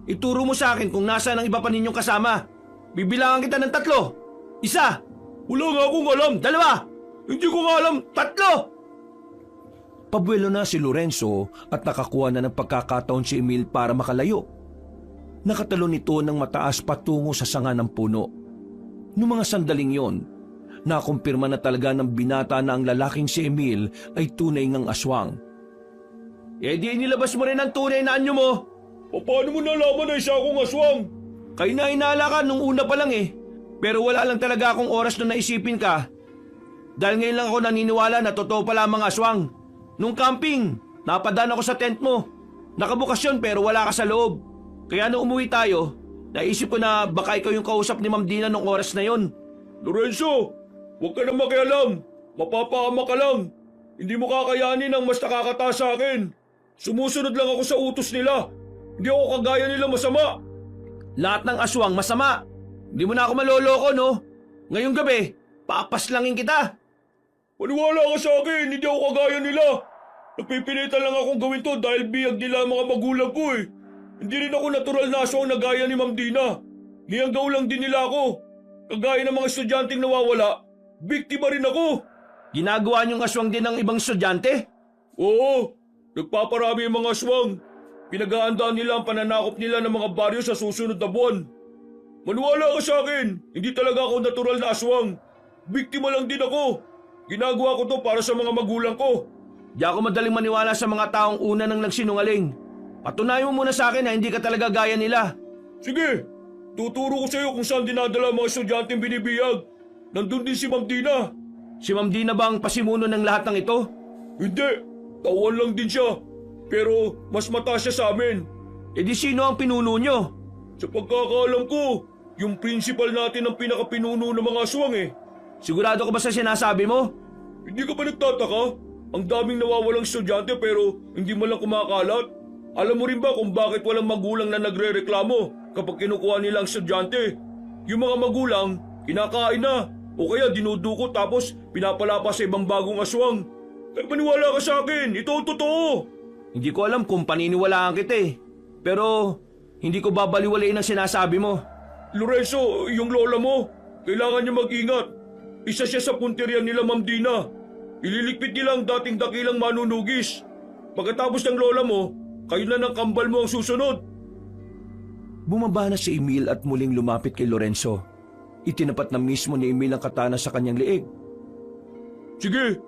Ituro mo sa akin kung nasaan ang iba pa ninyong kasama. Bibilangan kita ng 3. 1. Wala nga akong alam. 2. Hindi ko nga alam. 3. Pabuelo na si Lorenzo at nakakuha na ng pagkakataon si Emil para makalayo. Nakatalon ito ng mataas patungo sa sanga ng puno. Noong mga sandaling yon, nakumpirma na talaga ng binata na ang lalaking si Emil ay tunay ngang aswang. Di nilabas mo rin ang tunay na anyo mo. Paano mo nalaman na isa akong aswang? Kayo na hinala ka nung una pa lang eh. Pero wala lang talaga akong oras na naisipin ka. Dahil ngayon lang ako naniniwala na totoo pala ang mga aswang. Nung camping, napadaan ako sa tent mo. Nakabukas yun pero wala ka sa loob. Kaya nung umuwi tayo, naisip ko na baka ikaw yung kausap ni Ma'am Dina nung oras na yon. Lorenzo, huwag ka na makialam. Mapapahama ka lang. Hindi mo kakayanin ang mas nakakataas sa akin. Sumusunod lang ako sa utos nila. Hindi ako kagaya nila masama. Lahat ng aswang masama. Hindi mo na ako maloloko, no? Ngayong gabi, papaslangin kita. Maniwala ka sa akin, hindi ako kagaya nila. Nagpipilitan lang akong gawin to dahil biyag nila ang mga magulang ko eh. Hindi rin ako natural na aswang na gaya ni Ma'am Dina. Niyanggaw lang din nila ako. Kagaya ng mga estudyanteng nawawala, biktima rin ako. Ginagawa niyong aswang din ng ibang estudyante? Oo, Nagpaparami ang mga aswang. Pinaghahandaan nila ang pananakop nila ng mga baryo sa susunod na buwan. Maniwala ka sa akin, hindi talaga ako natural na aswang. Biktima lang din ako. Ginagawa ko to para sa mga magulang ko. Di ako madaling maniwala sa mga taong una nang nagsinungaling. Patunayan mo muna sa akin na hindi ka talaga gaya nila. Sige, tuturo ko sa iyo kung saan dinadala ang mga estudyanteng binibiyag. Nandun din si Ma'am Dina. Si Ma'am Dina ba ang pasimuno ng lahat ng ito? Hindi, tauhan lang din siya. Pero mas mataas siya sa amin. E di sino ang pinuno nyo? Sa pagkakaalam ko, yung principal natin ang pinakapinuno ng mga aswang eh. Sigurado ka ba sa sinasabi mo? Hindi ka ba nagtataka? Ang daming nawawalang estudyante pero hindi man lang kumakalat. Alam mo rin ba kung bakit walang magulang na nagre-reklamo kapag kinukuha nila ang estudyante? Yung mga magulang, kinakain na o kaya dinudukot tapos pinapalapa sa ibang bagong aswang. Kaya maniwala ka sa akin, ito ang totoo. Hindi ko alam kung paniniwalaan kita eh. Pero hindi ko babaliwalain ang sinasabi mo. Lorenzo, yung lola mo, kailangan niya mag-ingat. Isa siya sa punteriya nila Ma'am Dina. Ililigpit nila ang dating dakilang manunugis. Pagkatapos ng lola mo, kayo na ng kambal mo ang susunod. Bumaba na si Emil at muling lumapit kay Lorenzo. Itinapat na mismo ni Emil ang katana sa kanyang leeg. Sige,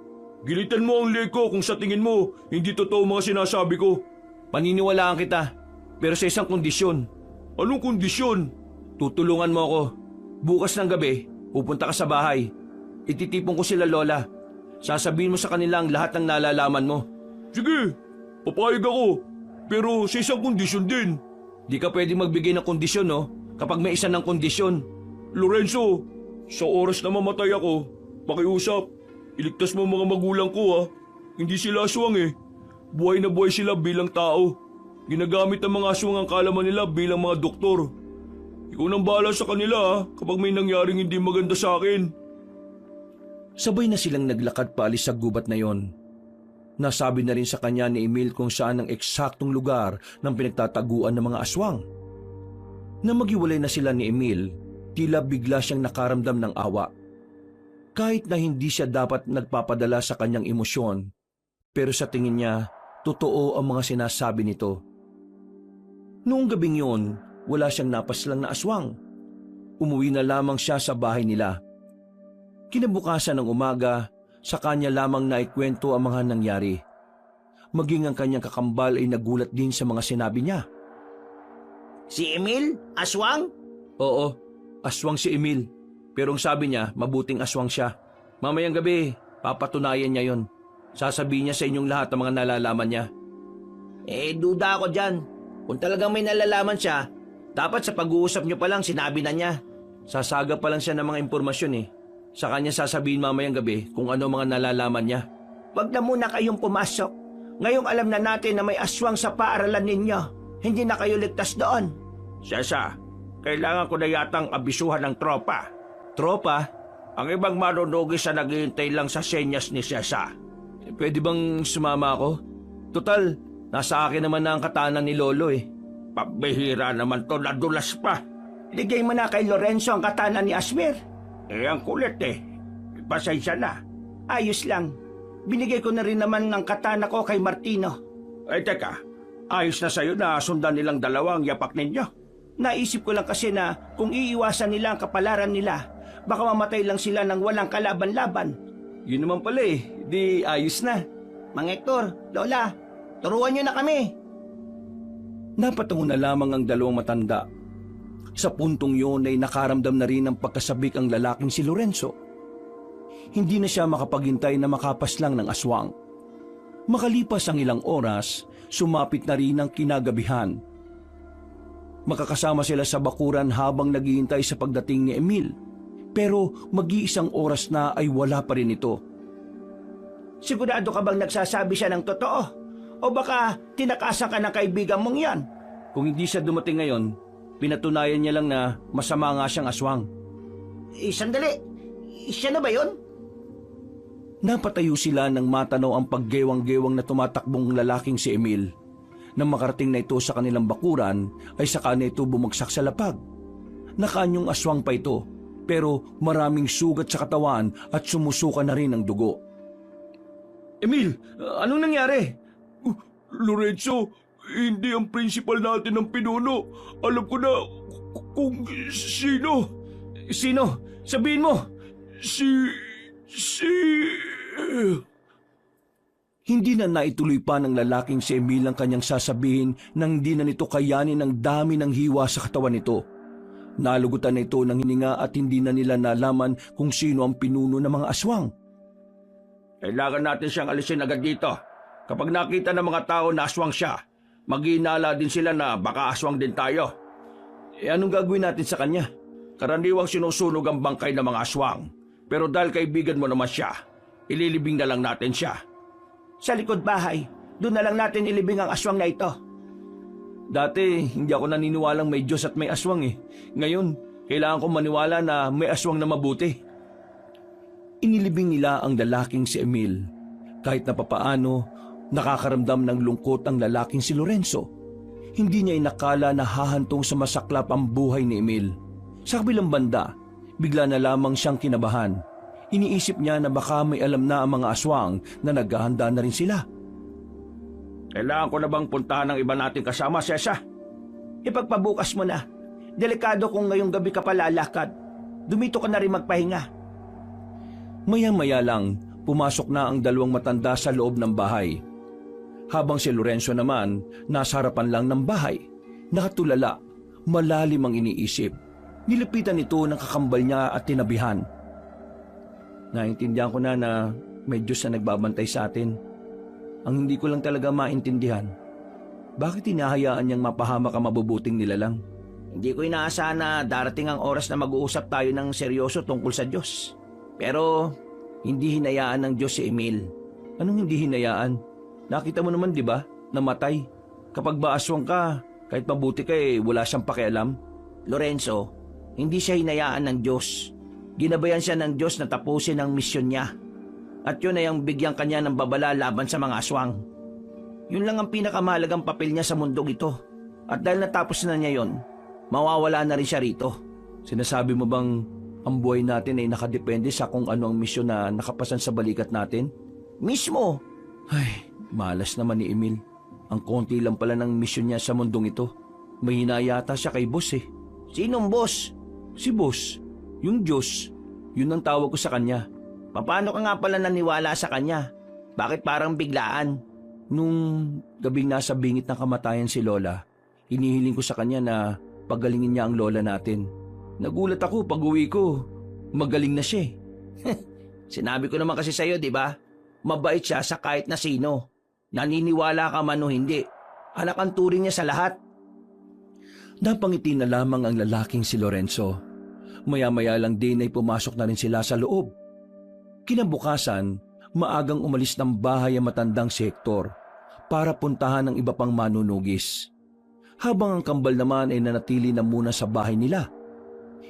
gilitan mo ang leg ko kung sa tingin mo hindi totoo mga sinasabi ko. Paniniwalaan kita, pero sa isang kondisyon. Anong kondisyon? Tutulungan mo ako. Bukas ng gabi, pupunta ka sa bahay. Ititipon ko sila lola. Sasabihin mo sa kanila ang lahat ng nalalaman mo. Sige, papayag ako. Pero sa isang kondisyon din. Di ka pwedeng magbigay ng kondisyon, no? Kapag may isa ng kondisyon. Lorenzo, sa oras na mamatay ako, pakiusap. Iligtas mo ang mga magulang ko ha. Hindi sila aswang eh. Buhay na buhay sila bilang tao. Ginagamit ang mga aswang ang kalaman nila bilang mga doktor. Ikaw nang bahala sa kanila ha, kapag may nangyaring hindi maganda sa akin. Sabay na silang naglakad paalis sa gubat na yon. Nasabi na rin sa kanya ni Emil kung saan ang eksaktong lugar ng pinagtataguan ng mga aswang. Nang maghiwalay na sila ni Emil, tila bigla siyang nakaramdam ng awa. Kahit na hindi siya dapat nagpapadala sa kanyang emosyon, pero sa tingin niya, totoo ang mga sinasabi nito. Noong gabing yon, wala siyang napaslang na aswang. Umuwi na lamang siya sa bahay nila. Kinabukasan ng umaga, sa kanya lamang naikwento ang mga nangyari. Maging ang kanyang kakambal ay nagulat din sa mga sinabi niya. Si Emil? Aswang? Oo, aswang si Emil. Pero ang sabi niya, mabuting aswang siya. Mamayang gabi, papatunayan niya yon. Sasabihin niya sa inyong lahat ang mga nalalaman niya. Duda ako dyan. Kung talagang may nalalaman siya, dapat sa pag-uusap niyo pa lang sinabi na niya. Sasaga pa lang siya ng mga impormasyon eh. Sa kanya sasabihin mamayang gabi kung ano mga nalalaman niya. Wag na muna kayong pumasok. Ngayong alam na natin na may aswang sa paaralan ninyo. Hindi na kayo ligtas doon. Sesa, kailangan ko na yatang abisuhan ng tropa. Tropa? Ang ibang manunugis na naghihintay lang sa senyas ni Sesa. Pwede bang sumama ako? Total, nasa akin naman na ang katana ni Lolo eh. Pabihira naman to, nadulas pa. Ligay mo na kay Lorenzo ang katana ni Asmer. Ang kulit eh. Pasensya na. Ayos lang. Binigay ko na rin naman ng katana ko kay Martino. Ay teka, ayos na sa'yo na sundan nilang dalawa ang yapak ninyo. Naisip ko lang kasi na kung iiwasan nila ang kapalaran nila, baka mamatay lang sila ng walang kalaban-laban. Yun naman pala eh, di ayos na. Mang Hector, Lola, turuan niyo na kami. Napatungo na lamang ang dalawang matanda. Sa puntong yun ay nakaramdam na rin ng pagkasabik ang lalaking si Lorenzo. Hindi na siya makapaghintay na makapaslang ng aswang. Makalipas ang ilang oras, sumapit na rin ang kinagabihan. Makakasama sila sa bakuran habang naghihintay sa pagdating ni Emil. Pero mag-iisang oras na ay wala pa rin ito. Sigurado ka bang nagsasabi siya ng totoo? O baka tinakasan ka ng kaibigan mong yan? Kung hindi siya dumating ngayon, pinatunayan niya lang na masama nga siyang aswang. Sandali. Siya na ba yun? Napatayo sila nang matanaw ang paggewang-gewang na tumatakbong lalaking si Emil. Nang makarating na ito sa kanilang bakuran, ay saka na ito bumagsak sa lapag. Nakanyong aswang pa ito, pero maraming sugat sa katawan at sumusuka na rin ang dugo. Emil, anong nangyari? Lorenzo, hindi ang principal natin ang pinuno. Alam ko na kung sino. Sino? Sabihin mo! Si... Hindi na naituloy pa ng lalaking si Emil ang kanyang sasabihin nang hindi na nito kayanin ang dami ng hiwa sa katawan nito. Nalugutan na ito ng hininga at hindi na nila nalaman kung sino ang pinuno ng mga aswang. Kailangan natin siyang alisin agad dito. Kapag nakita ng mga tao na aswang siya, maghinala din sila na baka aswang din tayo. Anong gagawin natin sa kanya? Karaniwang sinusunog ang bangkay ng mga aswang. Pero dahil kaibigan mo naman siya, ililibing na lang natin siya. Sa likod bahay, doon na lang natin ilibing ang aswang na ito. Dati, hindi ako naniniwalang may Diyos at may aswang eh. Ngayon, kailangan kong maniwala na may aswang na mabuti. Inilibing nila ang lalaking si Emil. Kahit na papaano, nakakaramdam ng lungkot ang lalaking si Lorenzo. Hindi niya inakala na hahantong sa masaklap ang buhay ni Emil. Sa kabilang banda, bigla na lamang siyang kinabahan. Iniisip niya na baka may alam na ang mga aswang na naghahanda na rin sila. Kailangan ko na bang puntahan ng iba nating kasama, Sesa? Ipagpabukas mo na. Delikado kung ngayong gabi ka pa lalakad. Dumito ka na rin magpahinga. Maya-maya lang, pumasok na ang dalawang matanda sa loob ng bahay. Habang si Lorenzo naman, nasa harapan lang ng bahay. Nakatulala, malalim ang iniisip. Nilapitan nito ng kakambal niya at tinabihan. Naintindihan ko na may Diyos na nagbabantay sa atin. Ang hindi ko lang talaga maintindihan, bakit hinahayaan niyang mapahamak ang mabubuting nilalang? Hindi ko inaasahan na darating ang oras na mag-uusap tayo ng seryoso tungkol sa Diyos. Pero hindi hinayaan ng Diyos si Emil. Anong hindi hinayaan? Nakita mo naman, di ba? Namatay. Kapag ba aswang ka, kahit mabuti ka wala siyang pakialam. Lorenzo, hindi siya hinayaan ng Diyos. Ginabayan siya ng Diyos na tapusin ang misyon niya. At yun ay ang bigyan kanya ng babala laban sa mga aswang. Yun lang ang pinakamahalagang papel niya sa mundong ito. At dahil natapos na niya yon, mawawala na rin siya rito. Sinasabi mo bang ang buhay natin ay nakadepende sa kung ano ang misyon na nakapasan sa balikat natin? Mismo! Ay, malas naman ni Emil. Ang konti lang pala ng misyon niya sa mundong ito. May hinayata siya kay boss eh. Sinong boss? Si boss. Yung Diyos. Yun ang tawag ko sa kanya. Paano ka nga pala naniwala sa kanya? Bakit parang biglaan? Nung gabing nasa bingit ng kamatayan si Lola, inihiling ko sa kanya na pagalingin niya ang Lola natin. Nagulat ako pag uwi ko. Magaling na siya eh. Sinabi ko naman kasi sa'yo, di ba? Mabait siya sa kahit na sino. Naniniwala ka man o hindi. Anak ang turing niya sa lahat. Napangiti na lamang ang lalaking si Lorenzo. Maya-maya lang din ay pumasok na rin sila sa loob. Kinabukasan, maagang umalis ng bahay ang matandang si Hector para puntahan ng iba pang manunugis. Habang ang kambal naman ay nanatili na muna sa bahay nila.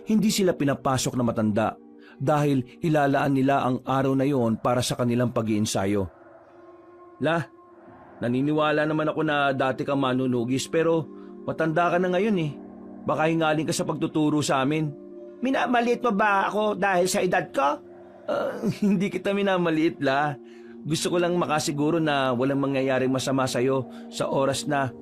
Hindi sila pinapasok na matanda dahil ilalaan nila ang araw na yon para sa kanilang pag-iinsayo. La, naniniwala naman ako na dati kang manunugis pero matanda ka na ngayon eh. Baka hingaling ka sa pagtuturo sa amin. Minamaliit mo ba ako dahil sa edad ko? Hindi kita minamaliit, La. Gusto ko lang makasiguro na walang mangyayaring masama sa'yo sa oras na...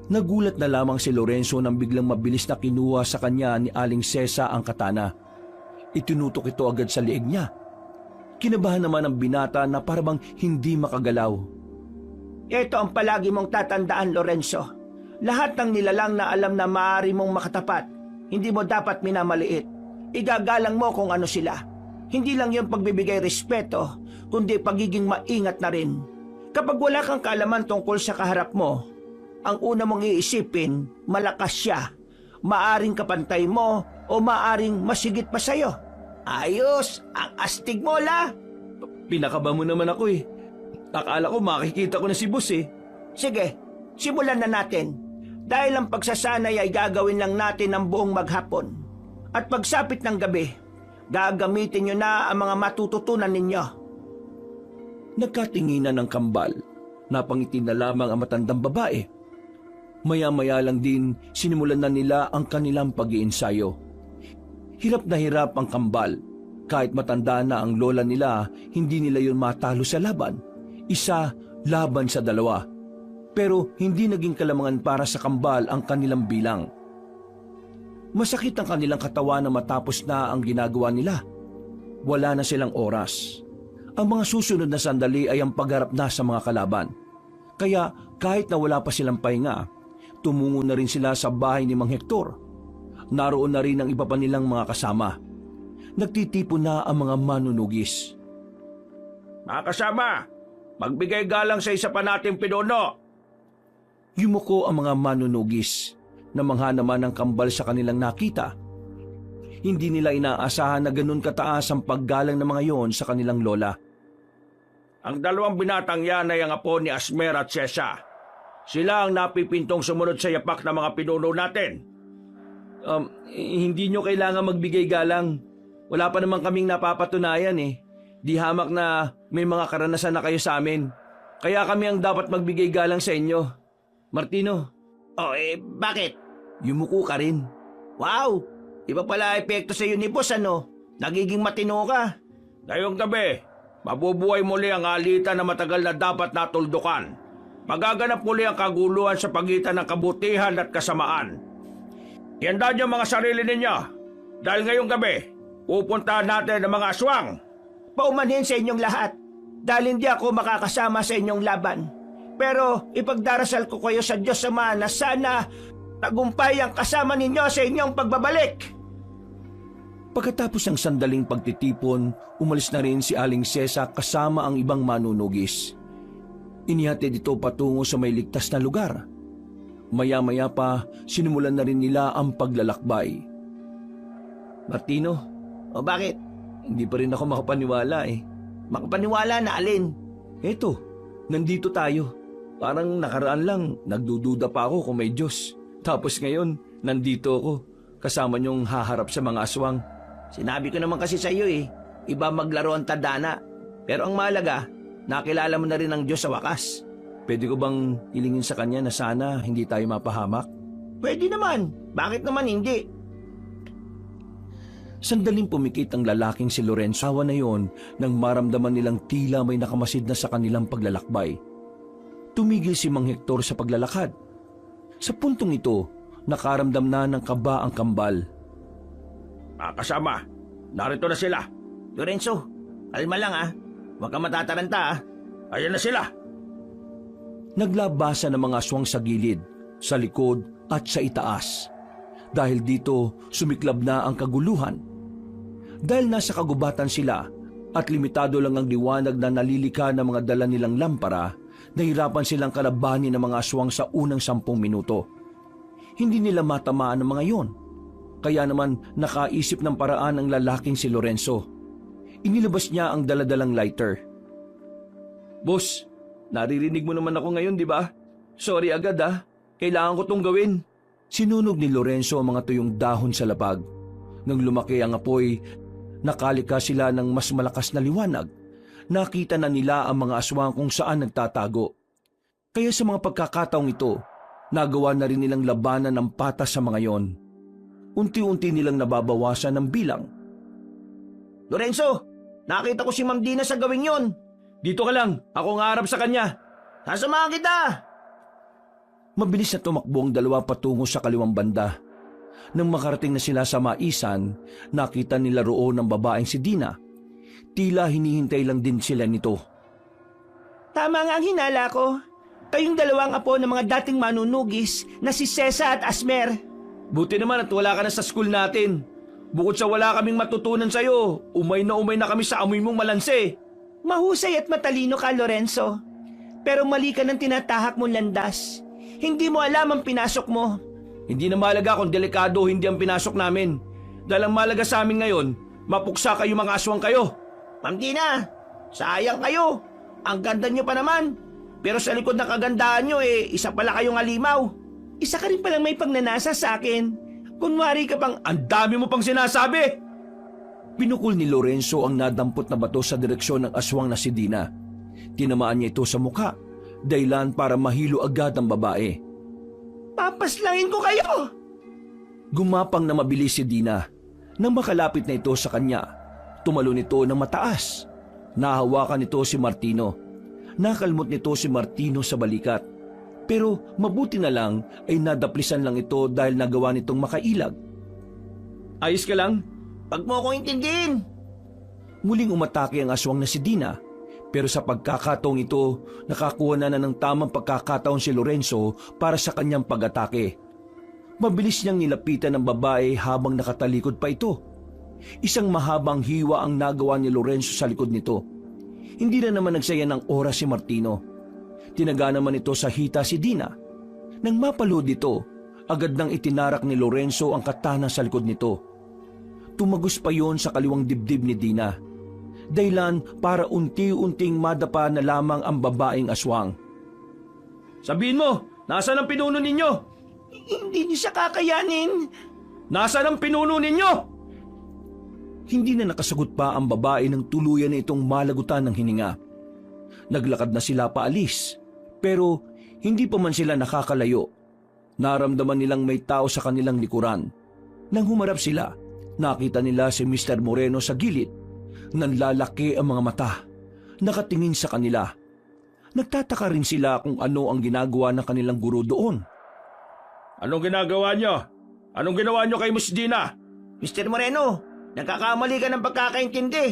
Nagulat na lamang si Lorenzo nang biglang mabilis na kinuha sa kanya ni Aling Sesa ang katana. Itinutok ito agad sa liig niya. Kinabahan naman ang binata na parabang hindi makagalaw. Ito ang palagi mong tatandaan, Lorenzo. Lahat ng nilalang na alam na maaari mong makatapat, hindi mo dapat minamaliit. Igagalang mo kung ano sila. Hindi lang yung pagbibigay respeto, kundi pagiging maingat na rin. Kapag wala kang kaalaman tungkol sa kaharap mo, ang una mong iisipin, malakas siya. Maaring kapantay mo o maaring masigit pa sa'yo. Ayos! Ang astig mo, La! Pinakaba mo naman ako eh. Akala ko makikita ko na si boss eh. Sige, simulan na natin. Dahil ang pagsasanay ay gagawin lang natin ng buong maghapon. At pagsapit ng gabi, gagamitin nyo na ang mga matututunan ninyo. Nagkatinginan ng kambal. Napangiti na lamang ang matandang babae. Maya-maya lang din sinimulan na nila ang kanilang pag-iinsayo. Hirap na hirap ang kambal. Kahit matanda na ang lola nila, hindi nila yun matalo sa laban. Isa laban sa dalawa. Pero hindi naging kalamangan para sa kambal ang kanilang bilang. Masakit ang kanilang katawan na matapos na ang ginagawa nila. Wala na silang oras. Ang mga susunod na sandali ay ang pagharap na sa mga kalaban. Kaya kahit na wala pa silang pahinga, tumungo na rin sila sa bahay ni Mang Hector. Naroon na rin ang iba pa nilang mga kasama. Nagtitipon na ang mga manunugis. Mga kasama, magbigay galang sa isa pa nating pinuno. Yumuko ang mga manunugis. Namangha naman ang kambal sa kanilang nakita. Hindi nila inaasahan na ganun kataas ang paggalang ng mga yon sa kanilang lola. Ang dalawang binatang yan ay ang apo ni Asmer at Cesa. Sila ang napipintong sumunod sa yapak ng mga pinuno natin. Hindi nyo kailangan magbigay galang. Wala pa naman kaming napapatunayan eh. Di hamak na may mga karanasan na kayo sa amin. Kaya kami ang dapat magbigay galang sa inyo. Martino. Bakit? Yumuko ka rin. Wow! Iba pala epekto sa iyo ni boss, ano? Nagiging matino ka. Ngayong gabi, mabubuhay muli ang alitan na matagal na dapat natuldukan. Magaganap muli ang kaguluhan sa pagitan ng kabutihan at kasamaan. Ianda niyo mga sarili ninyo. Dahil ngayong gabi, pupuntahan natin ang mga aswang. Paumanhin sa inyong lahat. Dahil hindi ako makakasama sa inyong laban. Pero ipagdarasal ko kayo sa Diyos Ama na sana tagumpay ang kasama ninyo sa inyong pagbabalik. Pagkatapos ng sandaling pagtitipon, umalis na rin si Aling Sesa kasama ang ibang manunugis. Inihatid ito patungo sa may ligtas na lugar. Maya-maya pa, sinimulan na rin nila ang paglalakbay. Martino, Bakit? hindi pa rin ako makapaniwala eh. Makapaniwala na alin? Eto, nandito tayo. Parang nakaraan lang, nagdududa pa ako kung may Diyos. Tapos ngayon, nandito ako, kasama niyong haharap sa mga aswang. Sinabi ko naman kasi sa iyo iba maglaro ang tadhana. Pero ang mahalaga, nakilala mo na rin ang Diyos sa wakas. Pwede ko bang hilingin sa kanya na sana hindi tayo mapahamak? Pwede naman. Bakit naman hindi? Sandaling pumikit ang lalaking si Lorenzo na yon nang maramdaman nilang tila may nakamasid na sa kanilang paglalakbay. Tumigil si Mang Hector sa paglalakad. Sa puntong ito, nakaramdam na ng kaba ang kambal. Mga kasama, narito na sila. Lorenzo, kalma lang Huwag ka matataranta Ayan na sila. Naglabasa ng mga aswang sa gilid, sa likod at sa itaas. Dahil dito, sumiklab na ang kaguluhan. Dahil nasa kagubatan sila at limitado lang ang liwanag na nalilika ng mga dala nilang lampara, nahirapan silang kalabanin ng mga aswang sa unang 10 minuto. Hindi nila matamaan ang mga yon. Kaya naman nakaisip ng paraan ang lalaking si Lorenzo. Inilabas niya ang daladalang lighter. Boss, naririnig mo naman ako ngayon, di ba? Sorry agad Kailangan ko tong gawin. Sinunog ni Lorenzo ang mga tuyong dahon sa labag. Nang lumaki ang apoy, nakalika sila ng mas malakas na liwanag. Nakita na nila ang mga aswang kung saan nagtatago. Kaya sa mga pagkakataong ito, nagawa na rin nilang labanan ng patas sa mga yon. Unti-unti nilang nababawasan ng bilang. Lorenzo, nakita ko si Ma'am Dina sa gawing yon. Dito ka lang, ako nga harap sa kanya. Sasamahan kita! Mabilis na tumakbo ang dalawa patungo sa kaliwang banda. Nang makarating na sila sa maisan, nakita nila roon ang babaeng si Dina. Tila hinihintay lang din sila nito. Tama nga ang hinala ko. Kayong dalawang apo ng mga dating manunugis na si Cesa at Asmer. Buti naman at wala ka na sa school natin. Bukod sa wala kaming matutunan sa'yo, umay na kami sa amoy mong malanse. Mahusay at matalino ka, Lorenzo. Pero mali ka ng tinatahak mong landas. Hindi mo alam ang pinasok mo. Hindi na mahalaga kung delikado o hindi ang pinasok namin. Dahil ang mahalaga sa amin ngayon, mapuksa kayo mga aswang kayo. Ma'am Dina, sayang kayo. Ang ganda nyo pa naman. Pero sa likod ng kagandahan nyo isa pala kayong alimaw. Isa ka rin palang may pagnanasa sa akin. Kunwari ka pang... Ang dami mo pang sinasabi! Pinukul ni Lorenzo ang nadampot na bato sa direksyon ng aswang na si Dina. Tinamaan niya ito sa mukha, dahilan para mahilo agad ang babae. Papaslangin ko kayo! Gumapang na mabilis si Dina. Nang makalapit na ito sa kanya, tumalon ito ng mataas. Nahawakan nito si Martino. Nakalmot nito si Martino sa balikat. Pero mabuti na lang ay nadaplisan lang ito dahil nagawa nitong makailag. Ayos ka lang? Pag mo ko intindihin. Muling umatake ang aswang na si Dina. Pero sa pagkakataong ito, nakakuha na ng tamang pagkakataon si Lorenzo para sa kanyang pag-atake. Mabilis niyang nilapitan ng babae habang nakatalikod pa ito. Isang mahabang hiwa ang nagawa ni Lorenzo sa likod nito. Hindi na naman nagsaya ng oras si Martino. Tinaga naman ito sa hita si Dina. Nang mapalood ito, agad nang itinarak ni Lorenzo ang katana sa likod nito. Tumagos pa yon sa kaliwang dibdib ni Dina. Dahilan para unti-unting madapa na lamang ang babaeng aswang. Sabihin mo, nasaan ang pinuno ninyo? Hindi niya siya kakayanin. Nasaan ang pinuno ninyo? Hindi na nakasagot pa ang babae ng tuluyan na itong malagutan ng hininga. Naglakad na sila paalis, pero hindi pa man sila nakakalayo. Naramdaman nilang may tao sa kanilang likuran. Nang humarap sila, nakita nila si Mr. Moreno sa gilid. Nanlalaki ang mga mata, nakatingin sa kanila. Nagtataka rin sila kung ano ang ginagawa ng kanilang guro doon. Anong ginagawa nyo? Anong ginawa nyo kay Miss Dina? Mr. Moreno, nagkakamali ka ng pagkakaintindi.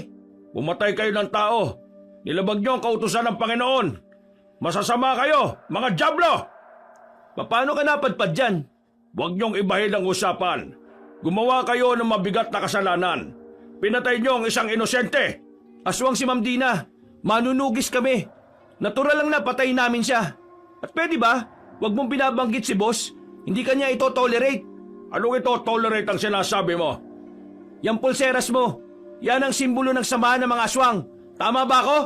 Pumatay kayo ng tao. Nilabag nyo ang kautusan ng Panginoon. Masasama kayo, mga dyablo! Paano ka napadpad dyan? Huwag nyong ibahin ang usapan. Gumawa kayo ng mabigat na kasalanan. Pinatay nyo ang isang inosente. Aswang si Ma'am Dina, manunugis kami. Natural lang na patayin namin siya. At pwede ba? Huwag mong binabanggit si boss. Hindi kanya ito tolerate. Anong ito tolerate ang sinasabi mo? Yang pulseras mo, yan ang simbolo ng samahan ng mga aswang. Tama ba ako?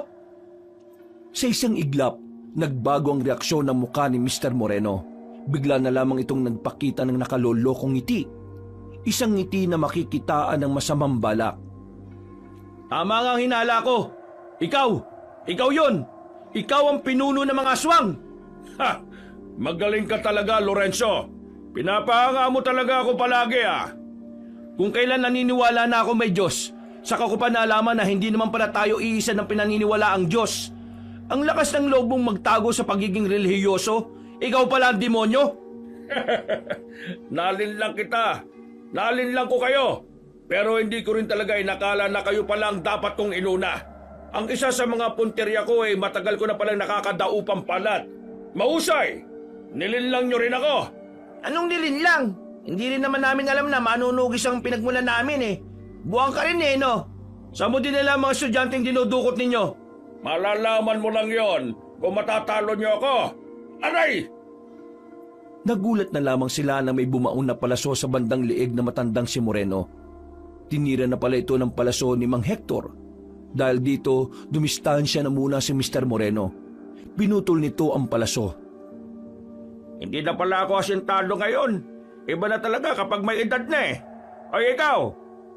Sa isang iglap, nagbago ang reaksyon ng mukha ni Mr. Moreno. Bigla na lamang itong nagpakita ng nakalolokong ngiti. Isang ngiti na makikitaan ng masamang balak. Tama nga ang hinala ko. Ikaw yun. Ikaw ang pinuno ng mga aswang. Ha! Magaling ka talaga, Lorenzo. Pinapahanga mo talaga ako palagi, ah. Kung kailan naniniwala na ako may Diyos, saka ko pa naalaman na hindi naman pala tayo iisa ng pinaniniwala ang Diyos. Ang lakas ng loob mong magtago sa pagiging relihiyoso. Ikaw pala ang demonyo. Nalin lang ko kayo. Pero hindi ko rin talaga inakala na kayo pala ang dapat kong inuna. Ang isa sa mga punteriya ko ay matagal ko na palang nakakadaupang palat. Mahusay! Nilinlang nyo rin ako. Anong nilinlang? Hindi rin naman namin alam na manunugis ang pinagmulan namin eh. Buwang ka rin eh, no? Saan mo din nila mga estudyanteng dinudukot ninyo? Malalaman mo lang yon kung matatalo nyo ako. Aray! Nagulat na lamang sila na may bumaon na palaso sa bandang liig na matandang si Moreno. Tinira na pala ito ng palaso ni Mang Hector. Dahil dito, dumistansya na muna si Mr. Moreno. Pinutol nito ang palaso. Hindi na pala ako asintado ngayon. Iba na talaga kapag may edad na eh. O ikaw,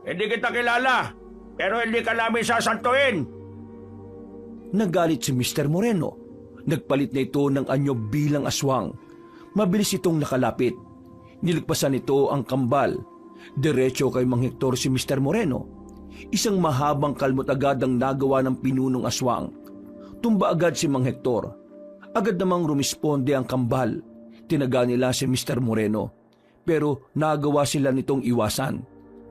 hindi kita kilala, pero hindi ka namin sasantuin. Nagalit si Mr. Moreno. Nagpalit na ito ng anyo bilang aswang. Mabilis itong nakalapit. Nilagpasan nito ang kambal. Diretso kay Mang Hector si Mr. Moreno. Isang mahabang kalmot agad ang nagawa ng pinunong aswang. Tumba agad si Mang Hector. Agad namang rumisponde ang kambal. Tinaga nila si Mr. Moreno. Pero nagawa sila nitong iwasan.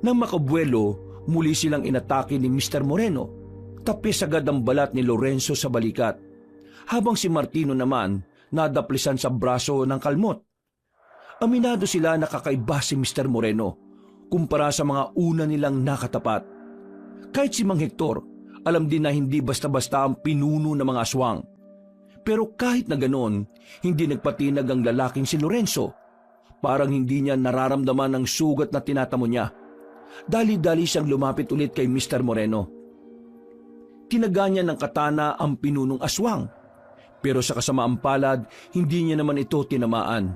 Nang makabuelo, muli silang inatake ni Mr. Moreno. Tapis agad ang balat ni Lorenzo sa balikat. Habang si Martino naman, nadaplisan sa braso ng kalmot. Aminado sila na kakaiba si Mr. Moreno kumpara sa mga una nilang nakatapat. Kahit si Mang Hector, alam din na hindi basta-basta ang pinuno ng mga aswang. Pero kahit na ganon, hindi nagpatinag ang lalaking si Lorenzo. Parang hindi niya nararamdaman ang sugat na tinatamo niya. Dali-dali siyang lumapit ulit kay Mr. Moreno. Tinaga niya ng katana ang pinunong aswang. Pero sa kasamaang palad, hindi niya naman ito tinamaan.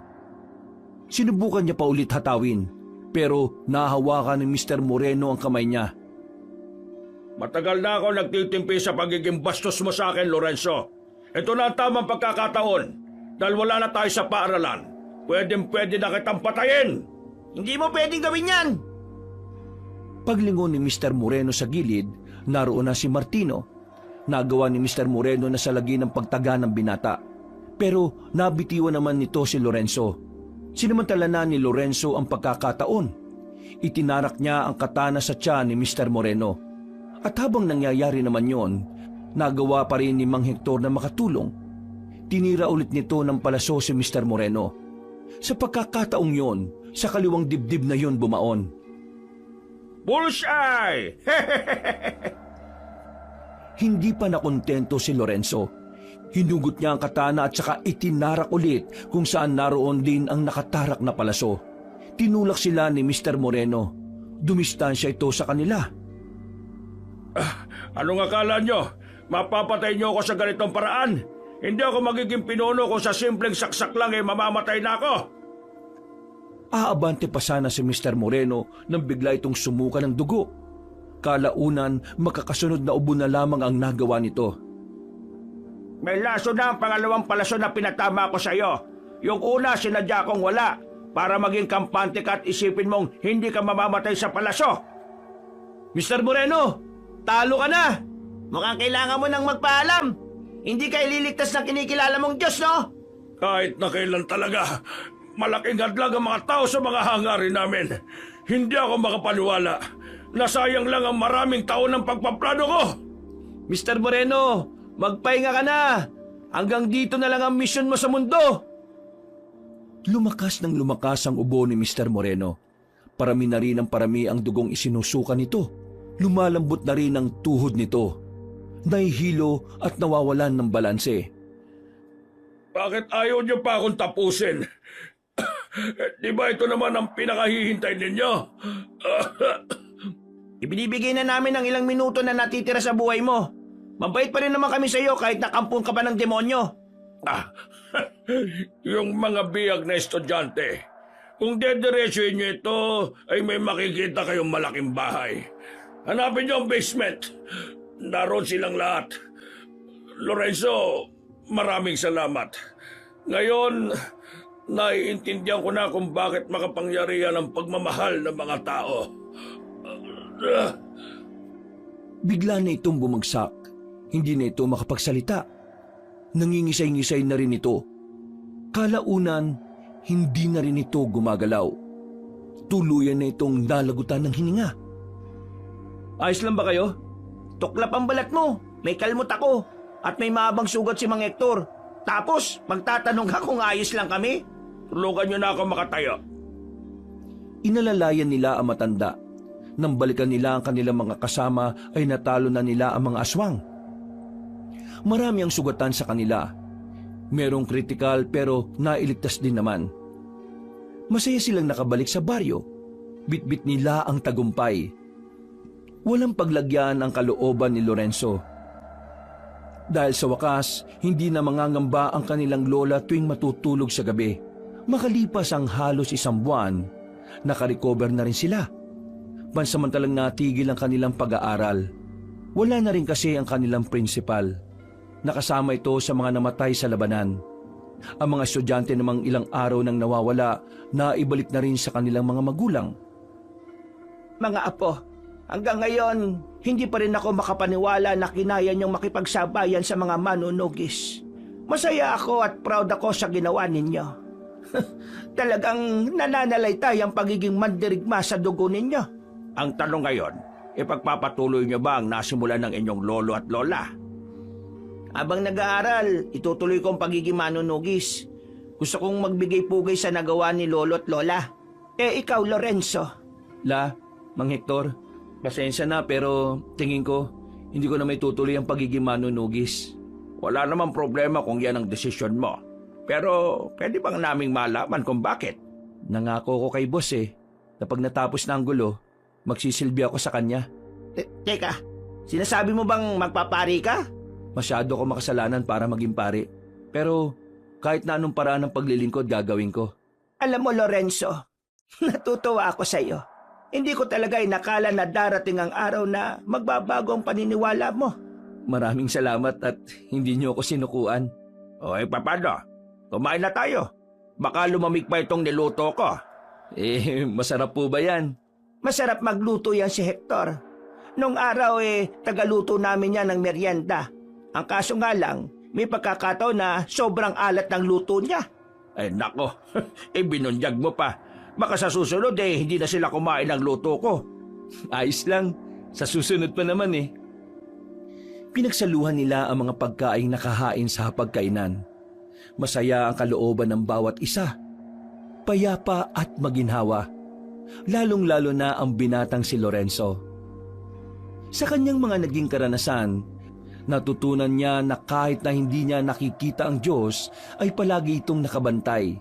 Sinubukan niya pa ulit hatawin, pero nahawakan ni Mr. Moreno ang kamay niya. Matagal na ako nagtitimpi sa pagiging bastos mo sa akin, Lorenzo. Ito na ang tamang pagkakataon. Dahil wala na tayo sa paaralan. Pwede na kitang patayin. Hindi mo pwedeng gawin yan. Paglingon ni Mr. Moreno sa gilid, naroon na si Martino. Nagawa ni Mr. Moreno na salagi ng pagtaga ng binata. Pero nabitiwan naman nito si Lorenzo. Sinamantala na ni Lorenzo ang pagkakataon. Itinarak niya ang katana sa tiyan ni Mr. Moreno. At habang nangyayari naman yon, nagawa pa rin ni Mang Hector na makatulong. Tinira ulit nito ng palaso si Mr. Moreno. Sa pagkakataong yon, sa kaliwang dibdib na yon bumaon. Bullseye! Hindi pa nakontento si Lorenzo. Hinugot niya ang katana at saka itinarak ulit kung saan naroon din ang nakatarak na palaso. Tinulak sila ni Mr. Moreno. Dumistansya ito sa kanila. Anong akala nyo? Mapapatay nyo ako sa ganitong paraan? Hindi ako magiging pinuno kung sa simpleng saksak lang mamamatay na ako. Aabante pa sana si Mr. Moreno nang bigla itong sumuka ng dugo. Kalaunan, makakasunod na ubo na lamang ang nagawa nito. May laso na ang pangalawang palaso na pinatama ko sa iyo. Yung una, sinadya kong wala para maging kampante ka at isipin mong hindi ka mamamatay sa palaso. Mr. Moreno, talo ka na! Mukhang kailangan mo nang magpaalam. Hindi ka ililigtas ng kinikilala mong Diyos, no? Kahit na kailan talaga, malaking hadlang ang mga tao sa mga hangarin namin. Hindi ako makapaniwala. Nasayang lang ang maraming taon ng pagpaplano ko. Mr. Moreno, magpahinga ka na! Hanggang dito na lang ang misyon mo sa mundo! Lumakas ng lumakas ang ubo ni Mr. Moreno. Parami na rin ang parami ang dugong isinusuka nito. Lumalambot na rin ang tuhod nito. Nahihilo at nawawalan ng balanse. Bakit ayaw niyo pa akong tapusin? Di ba ito naman ang pinakahihintay ninyo? Ibinibigay na namin ang ilang minuto na natitira sa buhay mo. Mabait pa rin naman kami sa iyo kahit nakampun ka pa ng demonyo. Yung mga biyag na estudyante. Kung dediretsuhin niyo ito, ay may makikita kayong malaking bahay. Hanapin niyo ang basement. Naroon silang lahat. Lorenzo, maraming salamat. Ngayon, naiintindihan ko na kung bakit makapangyarihan ang pagmamahal ng mga tao. Bigla na itong bumagsak. Hindi na ito makapagsalita. Nangingisay-ngisay na rin ito. Kalaunan, hindi na rin ito gumagalaw. Tuluyan na itong nalagutan ng hininga. Ayos lang ba kayo? Tuklap ang balat mo. May kalmot ako. At may maabang sugat si Mang Hector. Tapos, magtatanong ka kung ayos lang kami? Tulungan niyo na ako makatayo. Inalalayan nila ang matanda. Nang balikan nila ang kanilang mga kasama ay natalo na nila ang mga aswang. Marami ang sugatan sa kanila. Merong kritikal pero nailigtas din naman. Masaya silang nakabalik sa baryo. Bitbit nila ang tagumpay. Walang paglagyan ang kalooban ni Lorenzo. Dahil sa wakas, hindi na mangangamba ang kanilang lola tuwing matutulog sa gabi. Makalipas ang halos isang buwan, nakarecover na rin sila. Pansamantalang natigil ang kanilang pag-aaral. Wala na rin kasi ang kanilang principal. Nakasama ito sa mga namatay sa labanan. Ang mga estudyante namang ilang araw nang nawawala, naibalik na rin sa kanilang mga magulang. Mga apo, hanggang ngayon, hindi pa rin ako makapaniwala na kinaya niyong makipagsabayan sa mga manunugis. Masaya ako at proud ako sa ginawa ninyo. Talagang nananalaytay ang pagiging mandirigma sa dugo ninyo. Ang tanong ngayon, ipagpapatuloy niyo ba ang nasimulan ng inyong lolo at lola? Habang nag-aaral, itutuloy ko ang pagiging manunugis. Gusto kong magbigay pugay sa nagawa ni lolo at lola. Ikaw, Lorenzo. Mang Hector, pasensya na pero tingin ko, hindi ko na may tutuloy ang pagiging manunugis. Wala namang problema kung yan ang desisyon mo. Pero pwede bang naming malaman kung bakit? Nangako ko kay boss na pag natapos na ang gulo, magsisilbi ako sa kanya. Teka, sinasabi mo bang magpapari ka? Masyado ko makasalanan para maging pari. Pero kahit na anong paraan ng paglilingkod gagawin ko. Alam mo, Lorenzo, natutuwa ako sa iyo. Hindi ko talaga inakala na darating ang araw na magbabago ang paniniwala mo. Maraming salamat at hindi niyo ako sinukuan. Paano? Kumain na tayo. Baka lumamig pa itong niluto ko. Masarap po ba yan? Masarap magluto yan si Hector. Nung araw tagaluto namin yan ng merienda. Ang kaso nga lang, may pagkakataon na sobrang alat ng luto niya. Ay nako, binunyag mo pa. Baka sa susunod hindi na sila kumain ng luto ko. Ayos lang, sa susunod pa naman eh. Pinagsaluhan nila ang mga pagkaing nakahain sa hapagkainan. Masaya ang kalooban ng bawat isa. Payapa at maginhawa. Lalong-lalo na ang binatang si Lorenzo. Sa kanyang mga naging karanasan, natutunan niya na kahit na hindi niya nakikita ang Diyos, ay palagi itong nakabantay,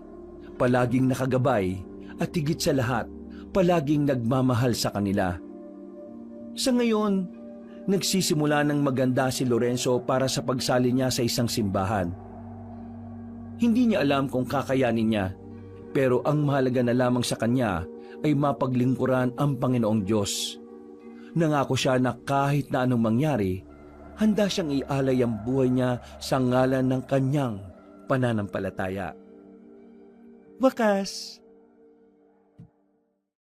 palaging nakagabay, at higit sa lahat, palaging nagmamahal sa kanila. Sa ngayon, nagsisimula ng maganda si Lorenzo para sa pagsali niya sa isang simbahan. Hindi niya alam kung kakayanin niya, pero ang mahalaga na lamang sa kanya ay mapaglingkuran ang Panginoong Diyos. Nangako siya na kahit na anong mangyari, handa siyang ialay ang buhay niya sa ngalan ng kanyang pananampalataya. Wakas,